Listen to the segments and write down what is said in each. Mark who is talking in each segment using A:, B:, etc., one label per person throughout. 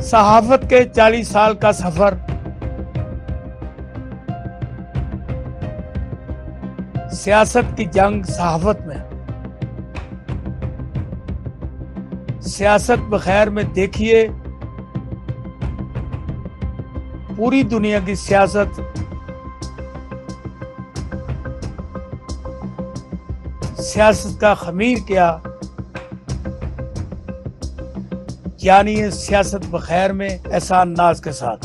A: सहाफत के 40 साल का सफर, सियासत की जंग सहाफत में। सियासत बखैर में देखिए, पूरी दुनिया की सियासत का खमीर क्या, यानी ये सियासत बखैर में एहसान नाज के साथ।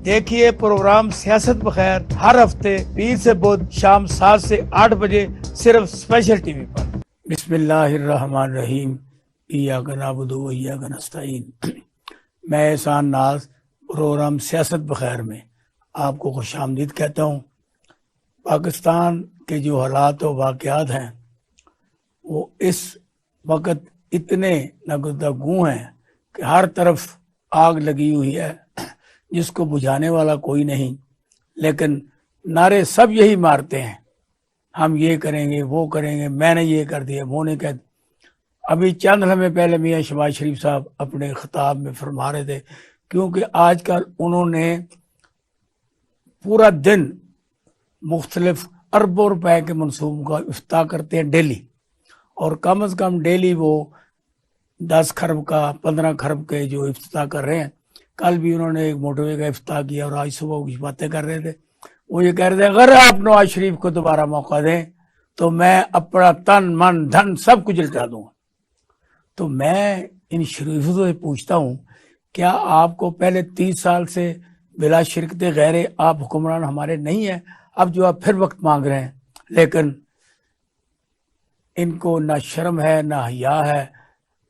A: देखिए प्रोग्राम सियासत बखैर हर हफ्ते पीर से बुध शाम 7 से 8 बजे सिर्फ स्पेशल टीवी पर। बिस्मिल्लाहिर्रहमानिर्रहीम, इय्याका नअबुदु व इय्याका नस्तईन। मैं एहसान नाज प्रोग्राम सियासत बखैर में आपको खुशामदीद कहता हूँ। पाकिस्तान के जो हालात और वाक़यात हैं वो इस वक्त इतने नगदगू हैं कि हर तरफ आग लगी हुई है जिसको बुझाने वाला कोई नहीं, लेकिन नारे सब यही मारते हैं, हम ये करेंगे वो करेंगे, मैंने ये कर दिया वो नहीं कह। अभी चंद लम्हे पहले मियाँ शहबाज शरीफ साहब अपने खिताब में फरमा रहे थे, क्योंकि आजकल उन्होंने पूरा दिन मुख्तलिफ अरबों रुपए के मनसूबों का इफ्ता करते हैं डेली, और कम से कम डेली वो 10 खरब का 15 खरब के जो इफ्ता कर रहे हैं। कल भी उन्होंने एक मोटरवे का इफ्ता किया और आज सुबह कुछ बातें कर रहे थे। वो ये कह रहे थे अगर आप नवाज शरीफ को दोबारा मौका दें तो मैं अपना तन मन धन सब कुछ लुटा दूंगा। तो मैं इन शरीफों से पूछता हूँ, क्या आपको पहले 30 साल से बिला शिरकत गैरे आप हुक्मरान हमारे नहीं है? अब जो आप फिर वक्त मांग रहे हैं, लेकिन इनको ना शर्म है, ना हया है,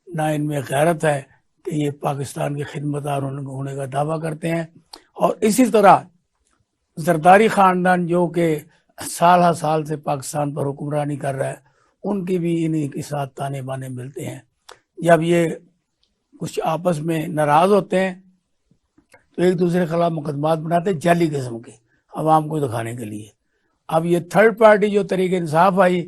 A: ना इनमें गैरत है कि ये पाकिस्तान के खिदमतगार होने का दावा करते हैं। और इसी तरह जरदारी ख़ानदान जो कि साल साल से पाकिस्तान पर हुक्मरानी कर रहा है, उनकी भी इन्हीं के साथ ताने बाने मिलते हैं। जब ये कुछ आपस में नाराज़ होते हैं तो एक दूसरे के खिलाफ मुकदमात बनाते हैं जाली किस्म के, आवाम को दिखाने के लिए। अब ये थर्ड पार्टी जो तरीके इंसाफ आई,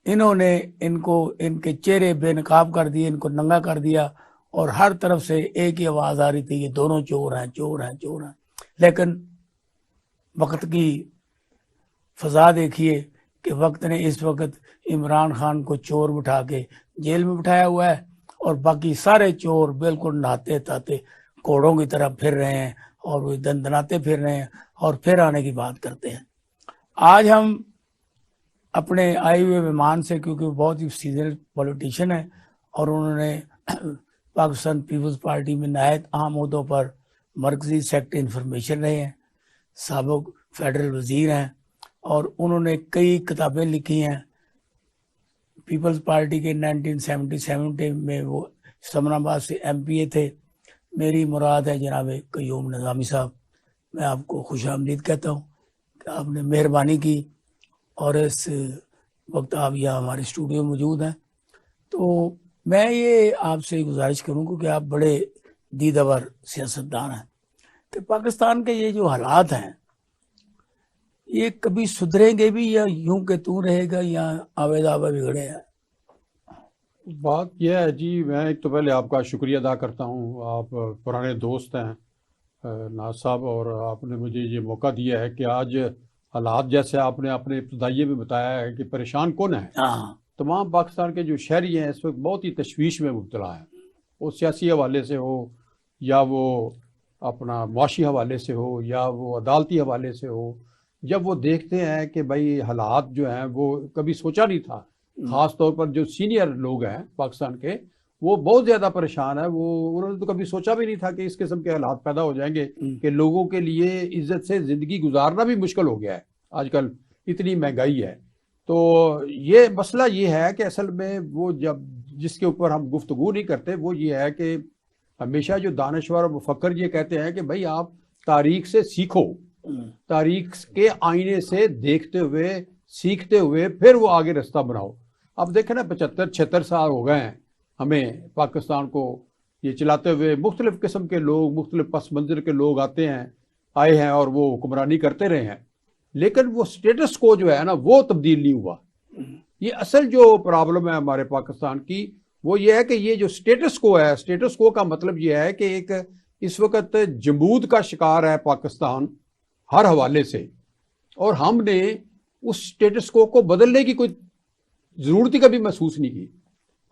A: इन्होंने इनको इनके चेहरे बेनकाब कर दिए, इनको नंगा कर दिया, और हर तरफ से एक ही आवाज़ आ रही थी, ये दोनों चोर हैं चोर हैं चोर हैं। लेकिन वक्त की फजा देखिए कि वक्त ने इस वक्त इमरान खान को चोर बिठा के जेल में बिठाया हुआ है, और बाकी सारे चोर बिल्कुल नहाते ताते घोड़ों की तरह फिर रहे हैं और वो दंदनाते फिर रहे हैं और फिर आने की बात करते हैं। आज हम अपने आए हुए मेहमान से, क्योंकि वो बहुत ही सीनियर पॉलिटिशियन है और उन्होंने पाकिस्तान पीपल्स पार्टी में नायत अहम ओहदों पर मरकजी सेक्रेटरी इंफॉर्मेशन रहे हैं, साबिक फेडरल वजीर हैं, और उन्होंने कई किताबें लिखी हैं। पीपल्स पार्टी के 1977 में वो इस्लामाबाद से MPA थे। मेरी मुराद है जनाब क़य्यूम निज़ामी साहब। मैं आपको खुशामदीद कहता हूँ कि आपने मेहरबानी की और इस वक्त आप यहाँ हमारे स्टूडियो में मौजूद हैं। तो मैं ये आपसे गुजारिश करूँ कि आप बड़े दीदावर सियासतदान हैं कि पाकिस्तान के ये जो हालात हैं ये कभी सुधरेंगे भी या यूं के तू रहेगा या आवे दावा बिगड़े हैं?
B: बात यह है जी, मैं एक तो पहले आपका शुक्रिया अदा करता हूँ। आप पुराने दोस्त हैं नाज साहब, और आपने मुझे ये मौका दिया है कि आज हालात जैसे आपने अपने इब्तदाइये में बताया है कि परेशान कौन है। तमाम पाकिस्तान के जो शहरी हैं इस वक्त बहुत ही तशवीश में मुब्तला हैं, वो सियासी हवाले से हो या वो अपना मुआशी हवाले से हो या वो अदालती हवाले से हो। जब वो देखते हैं कि भाई हालात जो हैं वो कभी सोचा नहीं था, ख़ास तौर पर जो सीनियर लोग हैं पाकिस्तान के, वो बहुत ज़्यादा परेशान है। वो उन्होंने तो कभी सोचा भी नहीं था कि इस किस्म के हालात पैदा हो जाएंगे कि लोगों के लिए इज्जत से ज़िंदगी गुजारना भी मुश्किल हो गया है। आजकल इतनी महंगाई है। तो ये मसला ये है कि असल में वो जब जिसके ऊपर हम गुफ्तगू नहीं करते वो ये है कि हमेशा जो दानश्वर और मुफक्कर ये कहते हैं कि भाई आप तारीख से सीखो, तारीख के आईने से देखते हुए सीखते हुए फिर वो आगे रास्ता बनाओ। अब देखें ना, 75-76 साल हो गए हैं हमें पाकिस्तान को ये चलाते हुए। मुख्तलिफ किस्म के लोग, मुख्तलिफ पस मंज़र के लोग आए हैं और वो हुक्मरानी करते रहे हैं। लेकिन वो स्टेटस को जो है ना वो तब्दील नहीं हुआ। ये असल जो प्रॉब्लम है हमारे पाकिस्तान की वो ये है कि ये जो स्टेटस को है, स्टेटस को का मतलब ये है कि एक इस वक्त जमूद का शिकार है पाकिस्तान हर हवाले से, और हमने उस स्टेटस को बदलने की कोई जरूरत ही कभी महसूस नहीं की।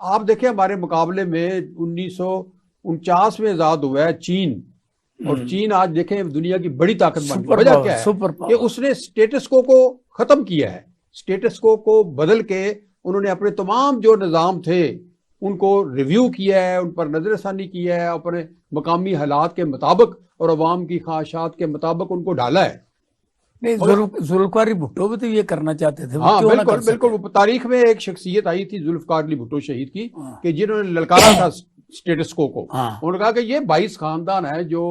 B: आप देखें हमारे मुकाबले में 1949 में आजाद हुआ है चीन, और चीन आज देखें दुनिया की बड़ी ताकत बन गई। वजह क्या है कि उसने स्टेटस को खत्म किया है। स्टेटस को बदल के उन्होंने अपने तमाम जो निज़ाम थे उनको रिव्यू किया है, उन पर नजरसानी किया है, अपने मकामी हालात के मुताबिक और अवाम की ख्वाहिशात के मुताबिक उनको डाला है।
A: नहीं, जुल्फकार भुट्टो भी तो ये करना चाहते थे।
B: हाँ बिल्कुल बिल्कुल। तारीख में एक शख्सियत आई थी जुल्फकार अली भुट्टो शहीद की, कि जिन्होंने ललकारा था स्टेटस को। उन्होंने कहा कि ये 22 खानदान है जो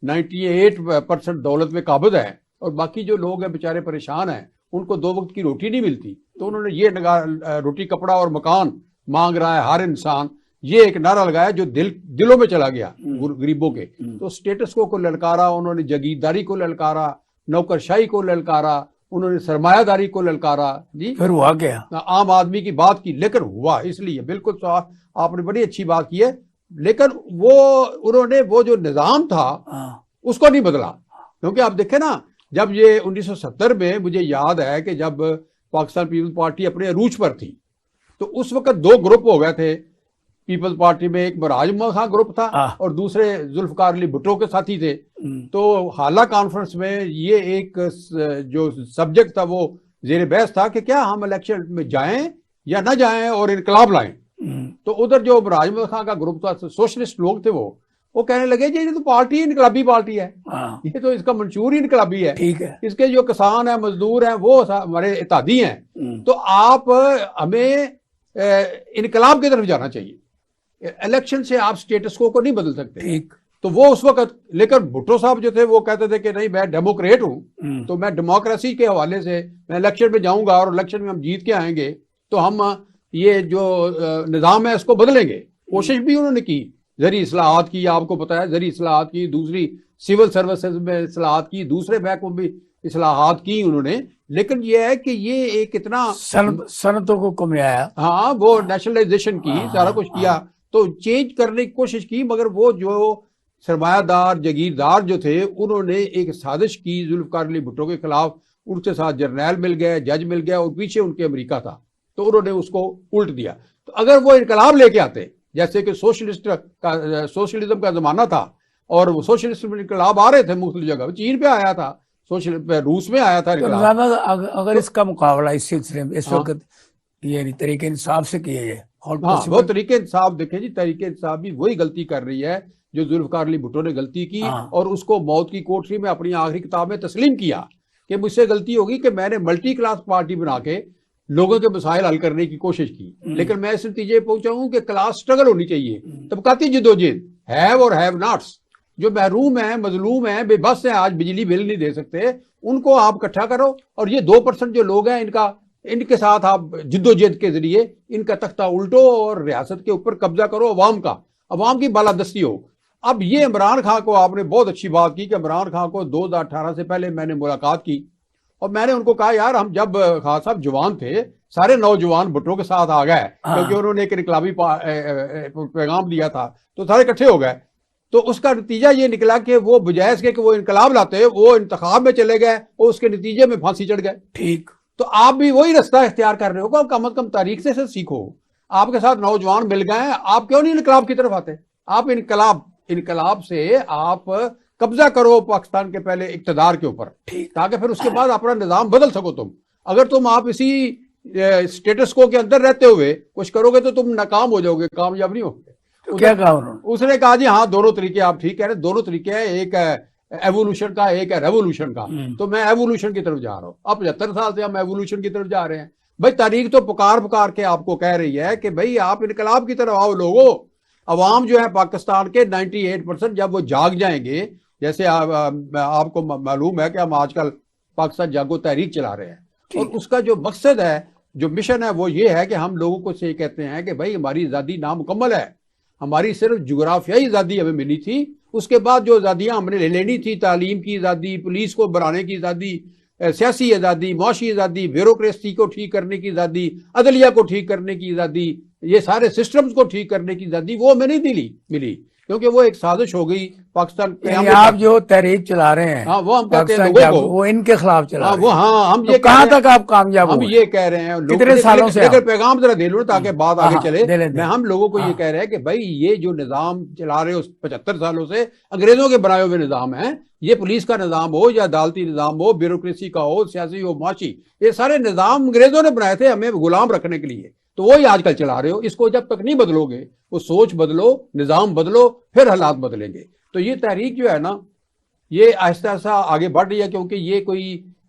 B: 98% दौलत में काबिज है, और बाकी जो लोग हैं बेचारे परेशान हैं, उनको 2 वक्त की रोटी नहीं मिलती। तो उन्होंने ये रोटी कपड़ा और मकान मांग रहा है हर इंसान, ये एक नारा लगाया जो दिलों में चला गया गरीबों के। तो स्टेटस को ललकारा, उन्होंने जागीरदारी को ललकारा, नौकरशाही को ललकारा, उन्होंने सरमायादारी को ललकारा। जी
A: फिर हुआ क्या?
B: आम आदमी की बात की, लेकिन हुआ इसलिए बिल्कुल आपने बड़ी अच्छी बात की है, लेकिन उन्होंने वो जो निजाम था उसको नहीं बदला। क्योंकि आप देखें ना, जब ये 1970 में मुझे याद है कि जब पाकिस्तान पीपल्स पार्टी अपने अरूज पर थी, तो उस वक्त 2 ग्रुप हो गए थे पीपल्स पार्टी में। एक मुराज खां ग्रुप था और दूसरे जुल्फकार अली भुट्टो के साथी थे। तो हाला कॉन्फ्रेंस में ये एक जो सब्जेक्ट था वो जेर बहस था कि क्या हम इलेक्शन में जाएं या ना जाएं और इनकलाब लाएं। तो उधर जो मुराज खां का ग्रुप था, सोशलिस्ट लोग थे, वो कहने लगे जी ये तो पार्टी इनकलाबी पार्टी है, ये तो इसका मंशूर ही इनकलाबी है, ठीक है, इसके जो किसान है मजदूर हैं वो हमारे इत्यादी हैं, तो आप हमें इनकलाब की तरफ जाना चाहिए, इलेक्शन से आप स्टेटस को नहीं बदल सकते। ठीक। तो वो उस वक्त, लेकिन भुट्टो साहब जो थे वो कहते थे कि नहीं मैं डेमोक्रेट हूं, तो मैं डेमोक्रेसी के हवाले से मैं इलेक्शन में जाऊंगा और इलेक्शन में हम जीत के आएंगे तो हम ये जो निज़ाम है इसको बदलेंगे। कोशिश भी उन्होंने की, जरी इस्लाहात की, आपको पता है जरी इस्लाहात की, दूसरी सिविल सर्विसेज में इस्लाहात की, दूसरे महकमों में भी इस्लाहात की उन्होंने, लेकिन ये है कि ये एक इतना
A: सनतों को कम आया।
B: हाँ, वो नेशनलाइजेशन की, सारा कुछ किया, तो चेंज करने की कोशिश की, मगर वो जो सरमायादार जागीरदार जो थे उन्होंने एक साजिश की जुल्फकार अली भुट्टो के खिलाफ। उनके साथ जर्नैल मिल गया, जज मिल गया, और पीछे उनके अमेरिका था, तो उन्होंने उसको उल्ट दिया। तो अगर वो इनकलाब लेके आते, जैसे कि सोशलिज्म का जमाना था और वो सोशलिस्ट में इनकलाब आ रहे थे मुख्तलिफ जगह, चीन पे आया था, रूस में आया था इनकलाब।
A: अगर इसका मुकाबला इस सिलसिले में इस वक्त ये तरीके इंसाफ से किया जाए,
B: हाँ वो तरीके इंसाफ देखें जी, तरीके इंसाफ भी वही गलती कर रही है जो जुल्फकार अली भुट्टो ने गलती की, और उसको मौत की कोठरी में अपनी आखिरी किताब में तस्लीम किया कि मुझसे गलती होगी कि मैंने मल्टी क्लास पार्टी बना के लोगों के मसाइल हल करने की कोशिश की, लेकिन मैं इस नतीजे पहुंचा हूं कि क्लास स्ट्रगल होनी चाहिए, तबकाती जदोजहद, हैव और हैव नॉट्स, जो महरूम है, मजलूम है, बेबस है, आज बिजली बिल नहीं दे सकते, उनको आप इकट्ठा करो, और ये 2% जो लोग हैं इनके साथ आप जिद्दोजहद के जरिए इनका तख्ता उल्टो और रियासत के ऊपर कब्जा करो, अवाम की बालादस्ती हो। अब ये इमरान खान को, आपने बहुत अच्छी बात की कि इमरान खान को 2018 से पहले मैंने मुलाकात की और मैंने उनको कहा यार हम जब खान साहब जवान थे, सारे नौजवान भुट्टो के साथ आ गए, क्योंकि उन्होंने एक इनकलाबी पैगाम दिया था, तो सारे इकट्ठे हो गए। तो उसका नतीजा ये निकला कि वो बजाय इसके कि वो इनकलाब लाते, वो इंतखाब में चले गए और उसके नतीजे में फांसी चढ़ गए। ठीक, तो आप भी वही रास्ता इख्तियार कर रहे हो, कम अज कम तारीख से सीखो। आपके साथ नौजवान मिल गए, आप क्यों नहीं इनकलाब की तरफ आते? आप इनकलाब से आप कब्जा करो पाकिस्तान के पहले इक्तदार के ऊपर, ताकि फिर उसके बाद अपना निजाम बदल सको तुम। अगर तुम आप इसी स्टेटस को के अंदर रहते हुए कुछ करोगे तो तुम नाकाम हो जाओगे, कामयाब नहीं होगे।
A: तो क्या कहा उन्होंने?
B: उसने कहा जी हाँ, दोनों तरीके आप ठीक कह रहे, दोनों तरीके हैं, एक है एवोल्यूशन का, एक है रेवोल्यूशन का। तो मैं एवोल्यूशन की तरफ जा रहा हूँ। अब 75 साल से हम एवोल्यूशन की तरफ जा रहे हैं। भाई तारीख तो पुकार के आपको कह रही है कि भाई आप इनकलाब की तरफ आओ लोगों। अवाम जो है पाकिस्तान के 98% जब वो जाग जाएंगे, जैसे आपको मालूम है कि हम आजकल पाकिस्तान जागो तहरीक चला रहे हैं, और उसका जो मकसद है, जो मिशन है, वो ये है कि हम लोगों को से कहते हैं कि भाई हमारी आज़ादी नामुकम्मल है, हमारी सिर्फ जुग्राफियाई आज़ादी हमें मिली थी, उसके बाद जो आज़ादियाँ हमने ले लेनी थी, तालीम की आज़ादी, पुलिस को बनाने की आज़ादी, सियासी आज़ादी, मुआशी आज़ादी, ब्यूरोक्रेसी को ठीक करने की आज़ादी, अदलिया को ठीक करने की आज़ादी, ये सारे सिस्टम्स को ठीक करने की आज़ादी वो हमें नहीं मिली, क्योंकि वो एक साजिश हो गई पाकिस्तान।
A: आप जो तहरीक चला रहे हैं,
B: हाँ, वो हम कहते हैं लोगों को,
A: वो इनके खिलाफ चला रहे हैं।
B: वो हाँ, हम
A: तो
B: ये
A: कहाँ तक आप कामयाब
B: हम ये कह रहे हैं,
A: कितने सालों से
B: लेकिन पैगाम जरा दे लो ताकि बात आगे चले।
A: मैं
B: हम लोगों को ये कह रहे हैं कि भाई ये जो निजाम चला रहे हो 75 सालों से, अंग्रेजों के बनाए हुए निजाम है, ये पुलिस का निजाम हो या अदालती निजाम हो, ब्यूरोक्रेसी का हो, सियासी हो, मुआशी, ये सारे निजाम अंग्रेजों ने बनाए थे हमें गुलाम रखने के लिए, तो वही आजकल चला रहे हो। इसको जब तक नहीं बदलोगे, वो सोच बदलो, निजाम बदलो, फिर हालात बदलेंगे। तो ये तहरीक जो है ना, ये आहिस्ता आहिस्ता आगे बढ़ रही है, क्योंकि ये कोई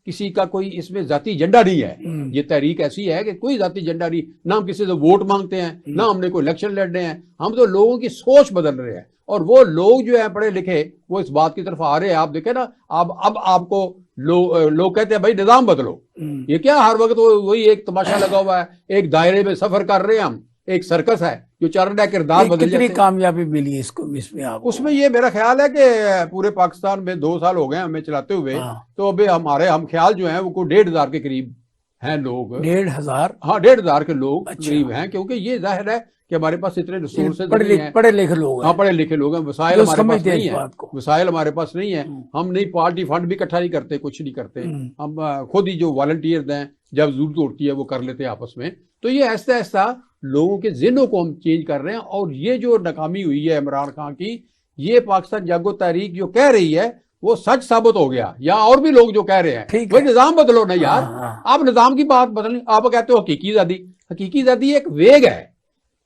B: किसी का कोई इसमें जाती एजेंडा नहीं है। ये तहरीक ऐसी है कि कोई जाती एजेंडा नहीं, ना हम किसी से वोट मांगते हैं, ना हमने कोई इलेक्शन लड़ने हैं, हम तो लोगों की सोच बदल रहे हैं। और वो लोग जो है पढ़े लिखे, वो इस बात की तरफ आ रहे हैं। आप देखें ना, अब आपको लोग कहते हैं भाई निजाम बदलो। ये क्या हर वक्त वही एक तमाशा लगा हुआ है, एक दायरे में सफर कर रहे हैं हम, एक सर्कस है जो चल रहा है, किरदार बदल जाते हैं।
A: कितनी कामयाबी मिली इसको इसमें आपको?
B: उसमें ये मेरा ख्याल है कि पूरे पाकिस्तान में 2 साल हो गए हमें चलाते हुए, तो अभी हम ख्याल जो है वो कोई 1,500 के करीब हैं लोग।
A: 1,500?
B: हाँ, 1,500 के लोग करीब हैं, क्योंकि ये जाहिर है कि हमारे पास इतने रिसोर्सेज नहीं है।
A: पढ़े लिखे लोग हैं।
B: हाँ, पढ़े लिखे लोग हैं, वसाइल हमारे पास नहीं है, वसाइल हमारे पास नहीं है। हम नहीं पार्टी फंड भी इकट्ठा नहीं करते, कुछ नहीं करते। हम खुद ही जो वॉलंटियर्स हैं, जब जरूरत होती है वो कर लेते हैं आपस में। तो ये ऐसा ऐसा लोगों के ज़हनों को हम चेंज कर रहे हैं। और ये जो नाकामी हुई है इमरान खान की, ये पाकिस्तान जागो तहरीक जो कह रही है वो सच साबित हो गया, या और भी लोग जो कह रहे हैं वो निजाम बदलो ना यार। आप निजाम की बात बदल, आप कहते हो हकीकी आज़ादी। हकीकी आज़ादी एक वेग है,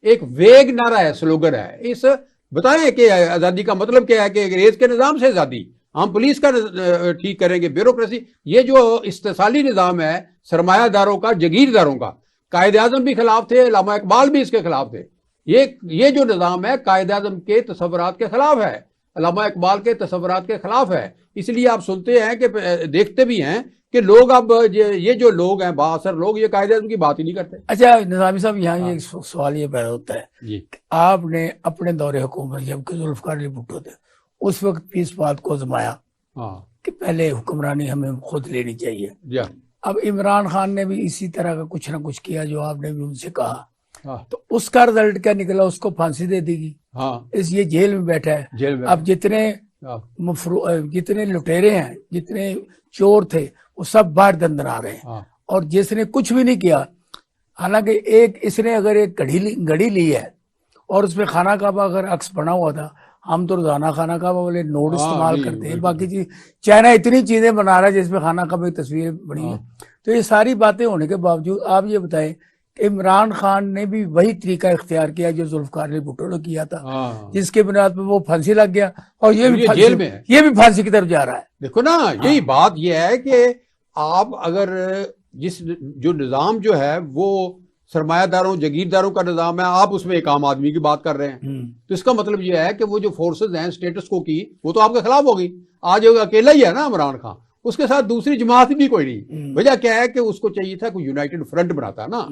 B: एक वेग नारा है, स्लोगन है। इस बताएं कि आज़ादी का मतलब क्या है, कि अंग्रेज के निजाम से आज़ादी, हम पुलिस का ठीक करेंगे, ब्यूरोक्रेसी, ये जो इस्तिसाली निजाम है सरमायादारों का, जगीरदारों का, कायद आज़म भी खिलाफ थे, अल्लामा इकबाल भी इसके खिलाफ थे। ये जो निज़ाम है कायद आज़म के तसव्वुरात के खिलाफ है, अल्लामा इकबाल के तसव्वुरात के खिलाफ है। इसलिए आप सुनते हैं कि देखते भी हैं कि लोग अब ये जो लोग हैं बासर लोग, ये कायद आज़म की बात ही नहीं करते।
A: अच्छा निज़ामी साहब, यहाँ एक सवाल ये पैदा होता है कि आपने अपने दौरे हुकूमत जबकि जुल्फ़िकार अली भुट्टो थे, उस वक्त भी इस बात को आजमाया कि पहले हुक्मरानी हमें खुद लेनी चाहिए। अब इमरान खान ने भी इसी तरह का कुछ ना कुछ किया जो आपने भी उनसे कहा, तो उसका रिजल्ट क्या निकला? उसको फांसी दे देगी। इस ये जेल में बैठा है। अब जितने लुटेरे हैं, जितने चोर थे, वो सब बाहर दंदन आ रहे हैं। और जिसने कुछ भी नहीं किया, हालांकि इसने अगर एक घड़ी ली है और उसमें खाना काबा अगर अक्स बना हुआ था, हम तो रोजाना खाना काबा वाले नोट इस्तेमाल करते हैं, बाकी चीज चाइना इतनी चीजें बना रहा है जिसमें खाना काबा की तस्वीरें बनी है। तो ये सारी बातें होने के बावजूद आप ये बताएं कि इमरान खान ने भी वही तरीका इख्तियार किया जो जुल्फ़िकार अली भुट्टो ने किया था, जिसके बुनियाद पर वो फांसी लग गया, और ये भी जेल में है, ये भी फांसी की तरफ जा रहा है।
B: देखो ना, यही बात ये है कि आप अगर जो निज़ाम जो है वो सरमायादारों जगीरदारों का निज़ाम है, आप उसमें एक आम आदमी की बात कर रहे हैं, तो इसका मतलब यह है कि वो जो फोर्सेस हैं स्टेटस को की, वो तो आपके खिलाफ होगी। आज अकेला ही है ना इमरान खान, उसके साथ दूसरी जमात भी कोई नहीं। वजह क्या है कि उसको चाहिए था कोई यूनाइटेड फ्रंट बनाता है ना।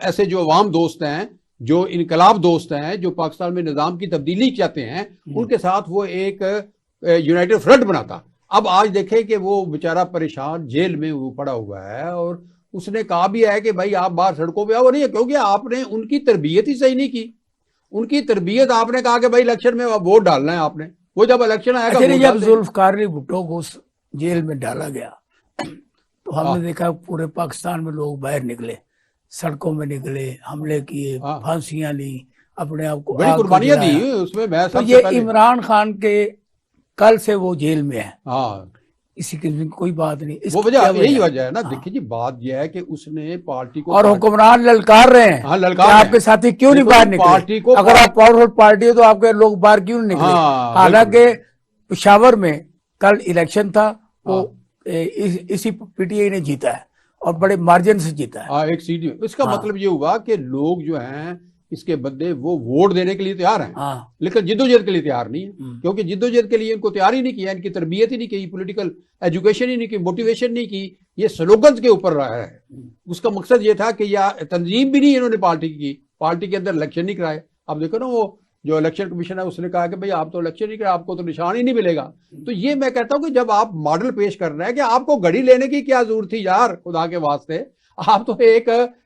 B: ऐसे जो अवाम दोस्त हैं, जो इनकलाब दोस्त हैं, जो पाकिस्तान में निज़ाम की तब्दीली चाहते हैं, उनके साथ वो एक यूनाइटेड फ्रंट बनाता। अब आज देखें कि वो बेचारा परेशान जेल में वो पड़ा हुआ है, और उसने कहा भी है कि भाई आप बाहर सड़कों पे आओ। नहीं है, क्योंकि आपने उनकी तरबियत ही सही नहीं की। उनकी तरबियत, आपने कहा कि भाई इलेक्शन में वोट डालना है आपने, वो जब इलेक्शन आएगा,
A: जब जुल्फ़िकार अली भुट्टो को जेल में डाला गया तो हमने देखा पूरे पाकिस्तान में लोग बाहर निकले, सड़कों में निकले, हमले किए, फांसियां ली, अपने आप को
B: बड़ी कुर्बानियां दी उसमें। मैं
A: तो ये इमरान खान के कल से वो जेल में है, इसी की कोई बात नहीं।
B: वो वजह यही वजह है ना। देखिए जी, बात यह है कि उसने पार्टी को,
A: और हुक्मरान ललकार रहे हैं, ललकार आपके साथी क्यों नहीं बाहर निकले? पार्टी को, अगर आप पावरफुल पार्टी हो तो आपके लोग बाहर क्यों नहीं निकले? हालांकि पेशावर में कल इलेक्शन था, वो इसी पीटीआई ने जीता है और बड़े मार्जिन से जीता है,
B: एक सीट। इसका मतलब ये हुआ कि लोग जो हैं इसके बदले वो वोट देने के लिए तैयार हैं, लेकिन जिद्दोजहद के लिए तैयार नहीं है। क्योंकि जिद्दोजहद के लिए इनको तैयार ही नहीं किया, इनकी तरबियत ही नहीं की, पॉलिटिकल एजुकेशन ही नहीं की, मोटिवेशन नहीं की, ये स्लोगन्स के ऊपर रहा है। उसका मकसद ये था कि या तंजीम भी नहीं इन्होंने पार्टी की, पार्टी के अंदर इलेक्शन नहीं कराए। अब देखो ना, वो जो इलेक्शन कमीशन है उसने कहा कि भाई आप तो इलेक्शन नहीं कर, आपको तो निशान ही नहीं मिलेगा। तो ये मैं कहता हूं कि जब आप मॉडल पेश कर रहे हैं कि आपको घड़ी लेने की क्या जरूरत थी यार, खुदा के वास्ते, आप तो एक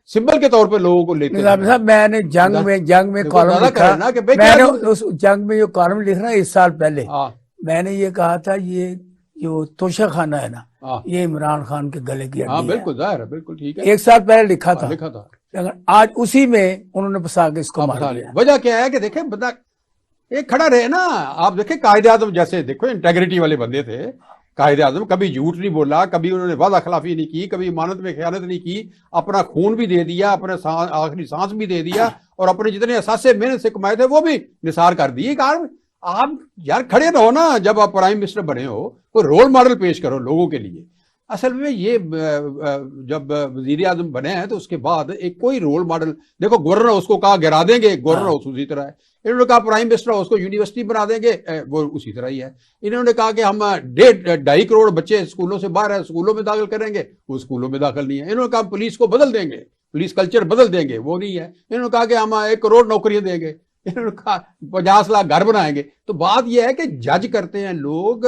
B: सिंबल के तौर पे लोगों को लेते
A: निजाम साहब, मैंने जंग में कॉलम लिखा
B: ना कि भाई
A: मैंने उस जंग में जो कॉलम लिखना इस साल पहले
B: हाँ
A: मैंने ये कहा था, ये जो तोशा खाना है ना,
B: हाँ
A: ये इमरान खान के गले की
B: हाँ,
A: हड्डी है।
B: बिल्कुल जाहिर है, बिल्कुल ठीक है,
A: एक साल पहले लिखा था,
B: लिखा था।
A: लेकिन आज उसी में उन्होंने फंसा के इसको
B: आप
A: मार
B: बता
A: दिया।
B: रहे वजह क्या है कि देखे बंदा एक खड़ा रहे ना। आप देखे कायदे आजम जैसे, देखो इंटेग्रिटी वाले बंदे थे कायदे आजम, कभी झूठ नहीं बोला, कभी उन्होंने वादा खिलाफी नहीं की, कभी इमानत में खयानत नहीं की, अपना खून भी दे दिया, अपने आखिरी सांस भी दे दिया, और अपने जितने असासे मेहनत से कमाए थे वो भी निसार कर दिए। आप यार खड़े रहो ना, जब आप प्राइम मिनिस्टर बने हो कोई रोल मॉडल पेश करो लोगों के लिए। असल में ये जब वजीर आजम बने हैं तो उसके बाद एक कोई रोल मॉडल, देखो गवर्नर उसको कहा गिरा देंगे, गवर्नर हाउस उसी तरह है। इन्होंने कहा प्राइम मिनिस्टर उसको यूनिवर्सिटी बना देंगे, वो उसी तरह ही है। इन्होंने कहा कि हम 2.5 करोड़ बच्चे स्कूलों से बाहर है, स्कूलों में दाखिल करेंगे, वो स्कूलों में दाखिल नहीं है। इन्होंने कहा पुलिस को बदल देंगे, पुलिस कल्चर बदल देंगे, वो नहीं है। इन्होंने कहा कि हम 1 करोड़ नौकरियां देंगे, इन्होंने कहा 50 लाख घर बनाएंगे। तो बात यह है कि जज करते हैं लोग,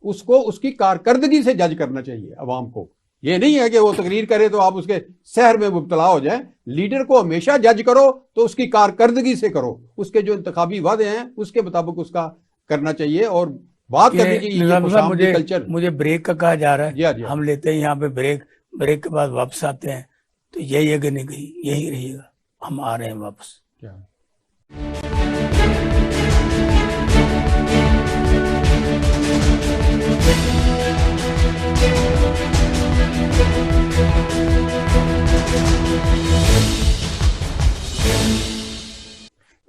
B: उसको उसकी कारकर्दगी से जज करना चाहिए अवाम को। ये नहीं है कि वो तकरीर करे तो आप उसके सहर में मुब्तला हो जाए। लीडर को हमेशा जज करो तो उसकी कारकर्दगी से करो, उसके जो इंतखाबी वादे हैं उसके मुताबिक उसका करना चाहिए और बात करनी चाहिए। कल्चर
A: मुझे ब्रेक का कहा जा रहा है,
B: जी
A: हम लेते हैं यहाँ पे ब्रेक के बाद वापस आते हैं। तो यही है कि नहीं कहीं यही रहिएगा, हम आ रहे हैं वापस।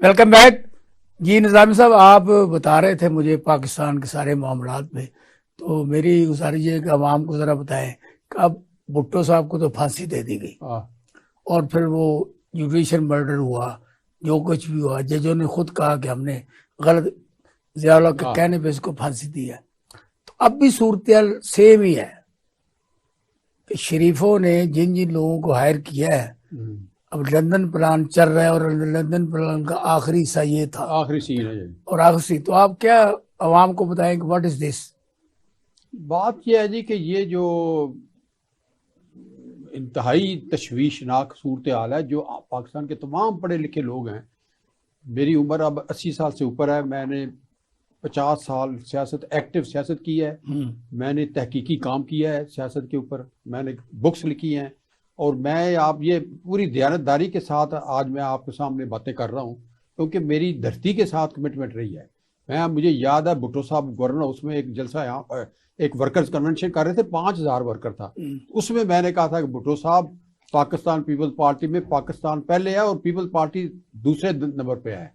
A: वेलकम बैक जी। निजामी साहब, आप बता रहे थे मुझे पाकिस्तान के सारे मामलात में, तो मेरी गुजारिश है कि आवाम को जरा बताएं कि अब भुट्टो साहब को तो फांसी दे दी गई और फिर वो जुडिशियल मर्डर हुआ, जो कुछ भी हुआ, जजों ने खुद कहा कि हमने गलत ज़िया के कहने पे इसको फांसी दी है। तो अब भी सूरत सेम ही है कि शरीफों ने जिन जिन लोगों को हायर किया है, अब लंदन प्लान चल रहा है और लंदन प्लान का आखिरी हिस्सा ये था, आखिरी सीन है और आखिरी। तो आप क्या अवाम को बताएं कि व्हाट इज दिस?
B: बात यह है जी कि ये जो इंतहाई तशवीशनाक सूरत हाल है, जो पाकिस्तान के तमाम पढ़े लिखे लोग हैं, मेरी उम्र अब 80 साल से ऊपर है, मैंने 50 साल सियासत, एक्टिव सियासत की है, मैंने तहकीकी काम किया है सियासत के ऊपर, मैंने बुक्स लिखी हैं, और मैं आप ये पूरी दयानतदारी के साथ आज मैं आपके सामने बातें कर रहा हूँ क्योंकि मेरी धरती के साथ कमिटमेंट रही है। मुझे याद है भुट्टो साहब गवर्नर, उसमें एक जलसा यहाँ एक वर्कर्स कन्वेंशन कर रहे थे, 5000 वर्कर था, उसमें मैंने कहा था कि भुट्टो साहब पाकिस्तान पीपल्स पार्टी में पाकिस्तान पहले है और पीपल्स पार्टी दूसरे नंबर पे है।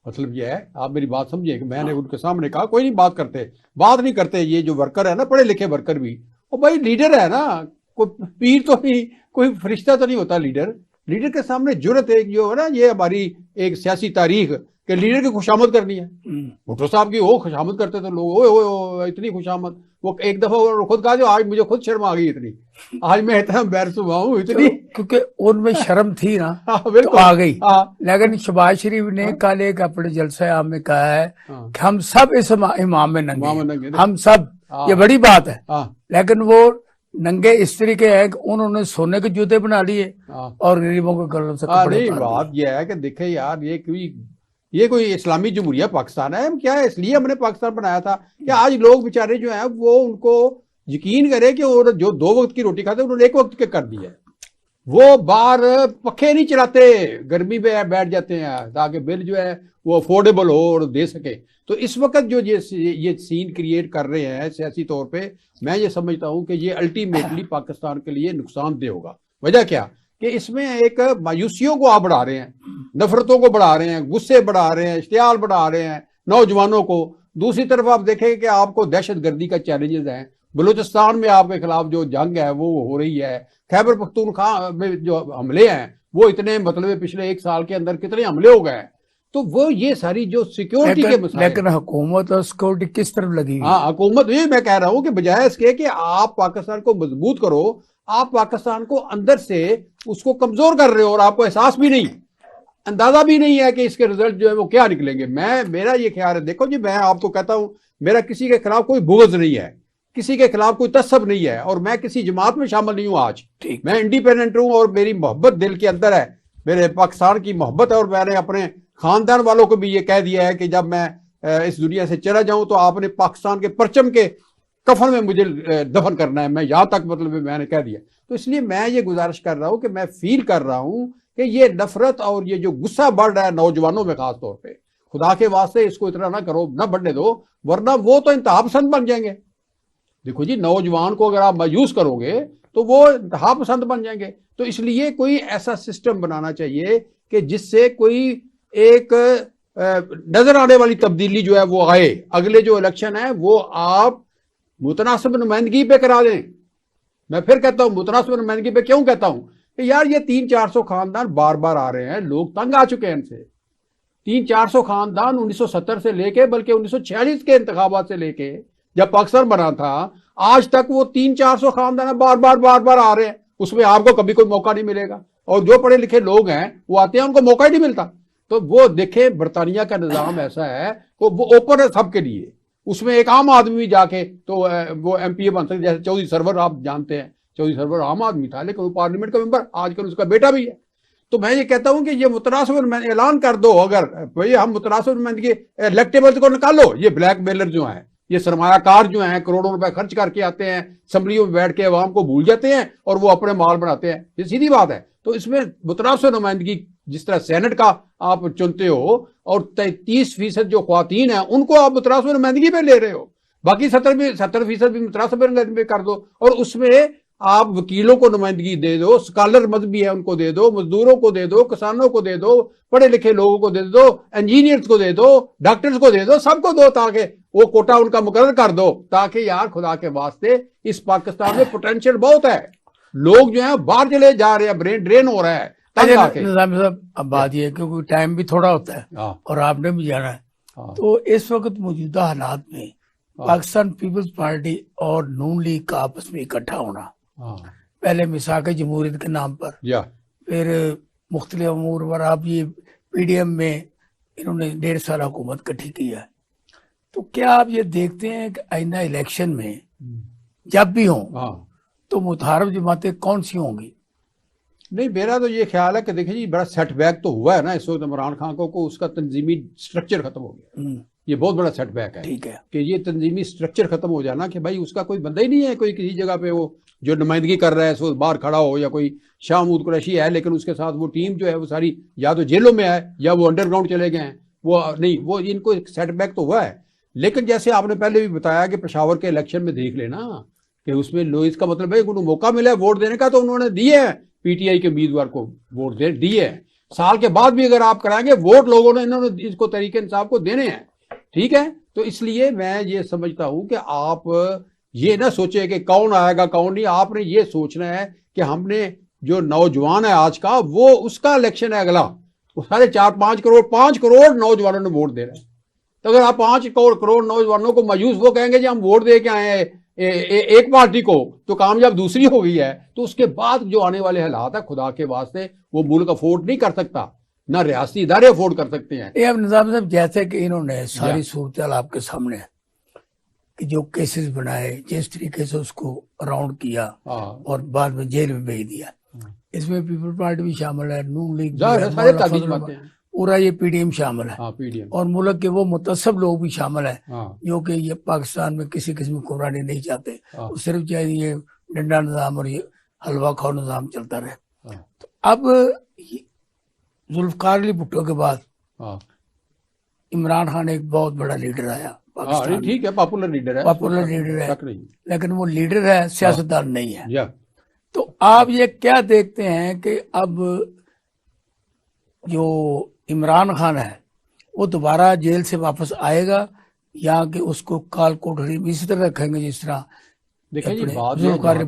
B: मतलब यह है, आप मेरी बात समझिए कि मैंने उनके सामने कहा कोई नहीं बात नहीं करते ये जो वर्कर है ना, पढ़े लिखे वर्कर भी, वो भाई लीडर है ना, कोई पीर तो नहीं, कोई फरिश्ता तो नहीं होता लीडर के सामने जुर्रत एक जो है ना, ये हमारी एक सियासी तारीख के लीडर की खुशामद करनी है। भुट्टो साहब की वो खुशामद करते थे लोग, ओए इतनी खुशामद, वो एक दफा वो खुद कहा जो आज मुझे खुद शर्म आ गई इतनी, आज मैं इतना बैरस हुआ हूँ इतनी,
A: क्योंकि उनमें शर्म थी ना तो आ गई। लेकिन शहबाज शरीफ ने कल एक अपने जलसे आम में कहा है कि हम सब इस इमाम में नंगे, हम सब, ये बड़ी बात है। लेकिन वो नंगे इस तरीके हैं कि उन्होंने सोने के जूते बना लिए और गरीबों के गलों से कपड़े
B: नहीं, बात यह है कि देखे यार, ये कोई इस्लामी जमहूरिया पाकिस्तान है क्या है? इसलिए हमने पाकिस्तान बनाया था कि आज लोग बेचारे जो हैं वो उनको यकीन करे कि वो जो 2 वक्त की रोटी खाते उन्होंने 1 वक्त के कर दिया है। वो बाहर पखे नहीं चलाते, गर्मी में बैठ जाते हैं ताकि बिल जो है वो अफोर्डेबल हो और दे सके। तो इस वक्त जो ये सीन क्रिएट कर रहे हैं सियासी तौर पे, मैं ये समझता हूं कि ये अल्टीमेटली पाकिस्तान के लिए नुकसानदेह होगा। वजह क्या कि इसमें एक मायूसियों को आप बढ़ा रहे हैं, नफरतों को बढ़ा रहे हैं, गुस्से बढ़ा रहे हैं, इश्तियाल बढ़ा रहे हैं नौजवानों को। दूसरी तरफ आप देखें कि आपको दहशतगर्दी का चैलेंजेस हैं, बलूचिस्तान में आपके खिलाफ जो जंग है वो हो रही है, खैबर पख्तूनख्वा में जो हमले हैं वो इतने, मतलब पिछले 1 साल के अंदर कितने हमले हो गए। तो वो ये सारी जो सिक्योरिटी के मसले,
A: लेकिन हुकूमत और सिक्योरिटी किस तरफ लगी?
B: हाँ, हुकूमत, ये मैं कह रहा हूं कि बजाय इसके कि आप पाकिस्तान को मजबूत करो, आप पाकिस्तान को अंदर से उसको कमजोर कर रहे हो और आपको एहसास भी नहीं। अंदाजा भी नहीं है कि इसके रिजल्ट जो है वो क्या निकलेंगे। मेरा ये ख्याल है, देखो जी, मैं आपको कहता हूं, मेरा किसी के खिलाफ कोई बुग़्ज़ नहीं है, किसी के खिलाफ कोई तसब नहीं है, और मैं किसी जमात में शामिल नहीं हूं। आज मैं इंडिपेंडेंट हूं और मेरी मोहब्बत दिल के अंदर है, मेरे पाकिस्तान की मोहब्बत है, और मैंने अपने खानदान वालों को भी ये कह दिया है कि जब मैं इस दुनिया से चला जाऊं तो आपने पाकिस्तान के परचम के कफन में मुझे दफन करना है। मैं यहां तक मतलब मैंने कह दिया। तो इसलिए मैं ये गुजारिश कर रहा हूं कि मैं फील कर रहा हूं कि ये नफरत और ये जो गुस्सा बढ़ रहा है नौजवानों में खास तौर पे, खुदा के वास्ते इसको इतना ना करो, ना बढ़ने दो, वरना वो तो इंतहा पसंद बन जाएंगे। देखो जी, नौजवान को अगर आप मायूस करोगे तो वो इंतहा पसंद बन जाएंगे। तो इसलिए कोई ऐसा सिस्टम बनाना चाहिए कि जिससे कोई एक नजर आने वाली तब्दीली जो है वो आए। अगले जो इलेक्शन है वो आप मुतनासिब नुमाइंदगी पे करा दें। मैं फिर कहता हूं, मुतनासिब नुमाइंदगी पे क्यों कहता हूं कि यार ये 300-400 खानदान बार बार आ रहे हैं, लोग तंग आ चुके हैं इनसे। 300-400 खानदान 1970 से लेके, बल्कि 1946 के इंतखाबात से लेके जब पाकिस्तान बना था, आज तक वो 300-400 खानदान बार बार आ रहे हैं। उसमें आपको कभी कोई मौका नहीं मिलेगा, और जो पढ़े लिखे लोग हैं वो आते हैं, उनको मौका ही नहीं मिलता। तो वो देखें, बरतानिया का निजाम ऐसा है कि वो ओपन है सबके लिए, उसमें एक आम आदमी भी जाके तो वो MPA बन सकते। जैसे चौधरी सरवर आप जानते हैं, चौधरी सरवर आम आदमी था लेकिन वो पार्लियामेंट का मेंबर, आजकल उसका बेटा भी है। तो मैं ये कहता हूं कि ये मुतनासिब ऐलान कर दो, अगर भाई हम मुतनासिब के इलेक्टेबल्स को निकालो। ये ब्लैक मेलर जो है, ये सरमायाकार जो हैं, करोड़ों रुपए खर्च करके आते हैं, असेंबलियों में बैठ के अवाम को भूल जाते हैं और वो अपने माल बनाते हैं, ये सीधी बात है। तो इसमें मुतनासिब नुमाइंदगी, जिस तरह सेनेट का आप चुनते हो और 33% जो ख्वातीन है उनको आप मुतनासिब नुमाइंदगी पे ले रहे हो, बाकी 70% भी मुतनासिब नुमाइंदगी पे कर दो, और उसमें आप वकीलों को नुमाइंदगी दे दो, स्कॉलर मजहबी है उनको दे दो, मजदूरों को दे दो, किसानों को दे दो, पढ़े लिखे लोगों को दे दो, इंजीनियर्स को दे दो, डॉक्टर्स को दे दो, सबको दो, ताकि वो कोटा उनका मुकर्रर कर दो। ताकि यार खुदा के वास्ते इस पाकिस्तान में पोटेंशियल बहुत है, लोग जो है बाहर चले जा रहे हैं, ब्रेन ड्रेन हो रहा है।
A: निजामी साहब, अब बात यह है क्योंकि टाइम भी थोड़ा होता है और आपने भी जाना है, तो इस वक्त मौजूदा हालात में पाकिस्तान पीपल्स पार्टी और नून लीग का आपस में इकट्ठा होना, पहले मिसाक जमहूरियत के नाम पर, फिर मुख्तलिफ अमूर पर, आप ये PDM में इन्होंने 1.5 साल हुकूमत इकट्ठी की है। तो क्या आप ये देखते हैं कि आइंदा इलेक्शन में जब भी हो तो मुतहारफ जमातें कौन सी होंगी?
B: नहीं, मेरा तो ये ख्याल है कि देखिए जी, बड़ा सेटबैक तो हुआ है ना इस वक्त इमरान खान को उसका तंजीमी स्ट्रक्चर खत्म हो गया। ये बहुत बड़ा सेटबैक है। ठीक है कि ये तंजीमी स्ट्रक्चर खत्म हो जाना, कि भाई उसका कोई बंदा ही नहीं है, कोई किसी जगह पे वो जो नुमाइंदगी कर रहा है सो बाहर खड़ा हो, या कोई शाह महमूद कुरैशी है लेकिन उसके साथ वो टीम जो है वो सारी या तो जेलों में है या वो अंडरग्राउंड चले गए हैं, वो नहीं, वो इनको एक सेटबैक तो हुआ है। लेकिन जैसे आपने पहले भी बताया कि पेशावर के इलेक्शन में देख लेना कि उसमें लोग, इसका मतलब है उनको मौका मिला है वोट देने का, तो उन्होंने दिए है PTI के उम्मीदवार को वोट दिए है। साल के बाद भी अगर आप कराएंगे वोट, लोगों ने इन्होंने इसको तरीके इंसाफ को देने हैं। ठीक है, तो इसलिए मैं ये समझता हूं कि आप ये ना सोचे कि कौन आएगा कौन नहीं, आपने ये सोचना है कि हमने जो नौजवान है आज का, वो उसका इलेक्शन है अगला, वो सारे 5 करोड़ नौजवानों ने वोट दे रहे हैं। तो अगर आप 5 करोड़ नौजवानों को मायूस वो कहेंगे जी हम वोट दे के आए हैं एक पार्टी को, तो कामयाब दूसरी हो गई है, तो उसके बाद जो आने वाले हालात है, खुदा के वास्ते वो मुल्क अफोर्ड नहीं कर सकता, ना रियासती इदारे अफोर्ड कर सकते हैं।
A: अब निजाम साहब, जैसे कि इन्होंने सारी सूरत आपके सामने कि जो केसेस बनाए, जिस तरीके से उसको राउंड किया और बाद में जेल में भेज दिया, इसमें पीपल पार्टी भी शामिल है, नून लीग, पूरा ये PDM शामिल है, और मुल्क के वो मुतसब लोग भी शामिल है जो कि ये पाकिस्तान में किसी किस्म की हुक्मरानी नहीं चाहते, सिर्फ चाहिए ये डंडा निजाम और ये हलवा खाओ निजाम चलता रहे। तो अब जुल्फकार अली भुट्टो के बाद इमरान खान एक बहुत बड़ा लीडर आया पाकिस्तान।
B: ठीक है, पॉपुलर लीडर है,
A: लेकिन वो लीडर है, सियासतदान नहीं है। तो आप ये क्या देखते हैं कि अब जो इमरान खान है वो दोबारा जेल से वापस आएगा, या कि उसको काल कोठरी में इसी तरह रखेंगे जिस तरह?
B: देखिए जी, बात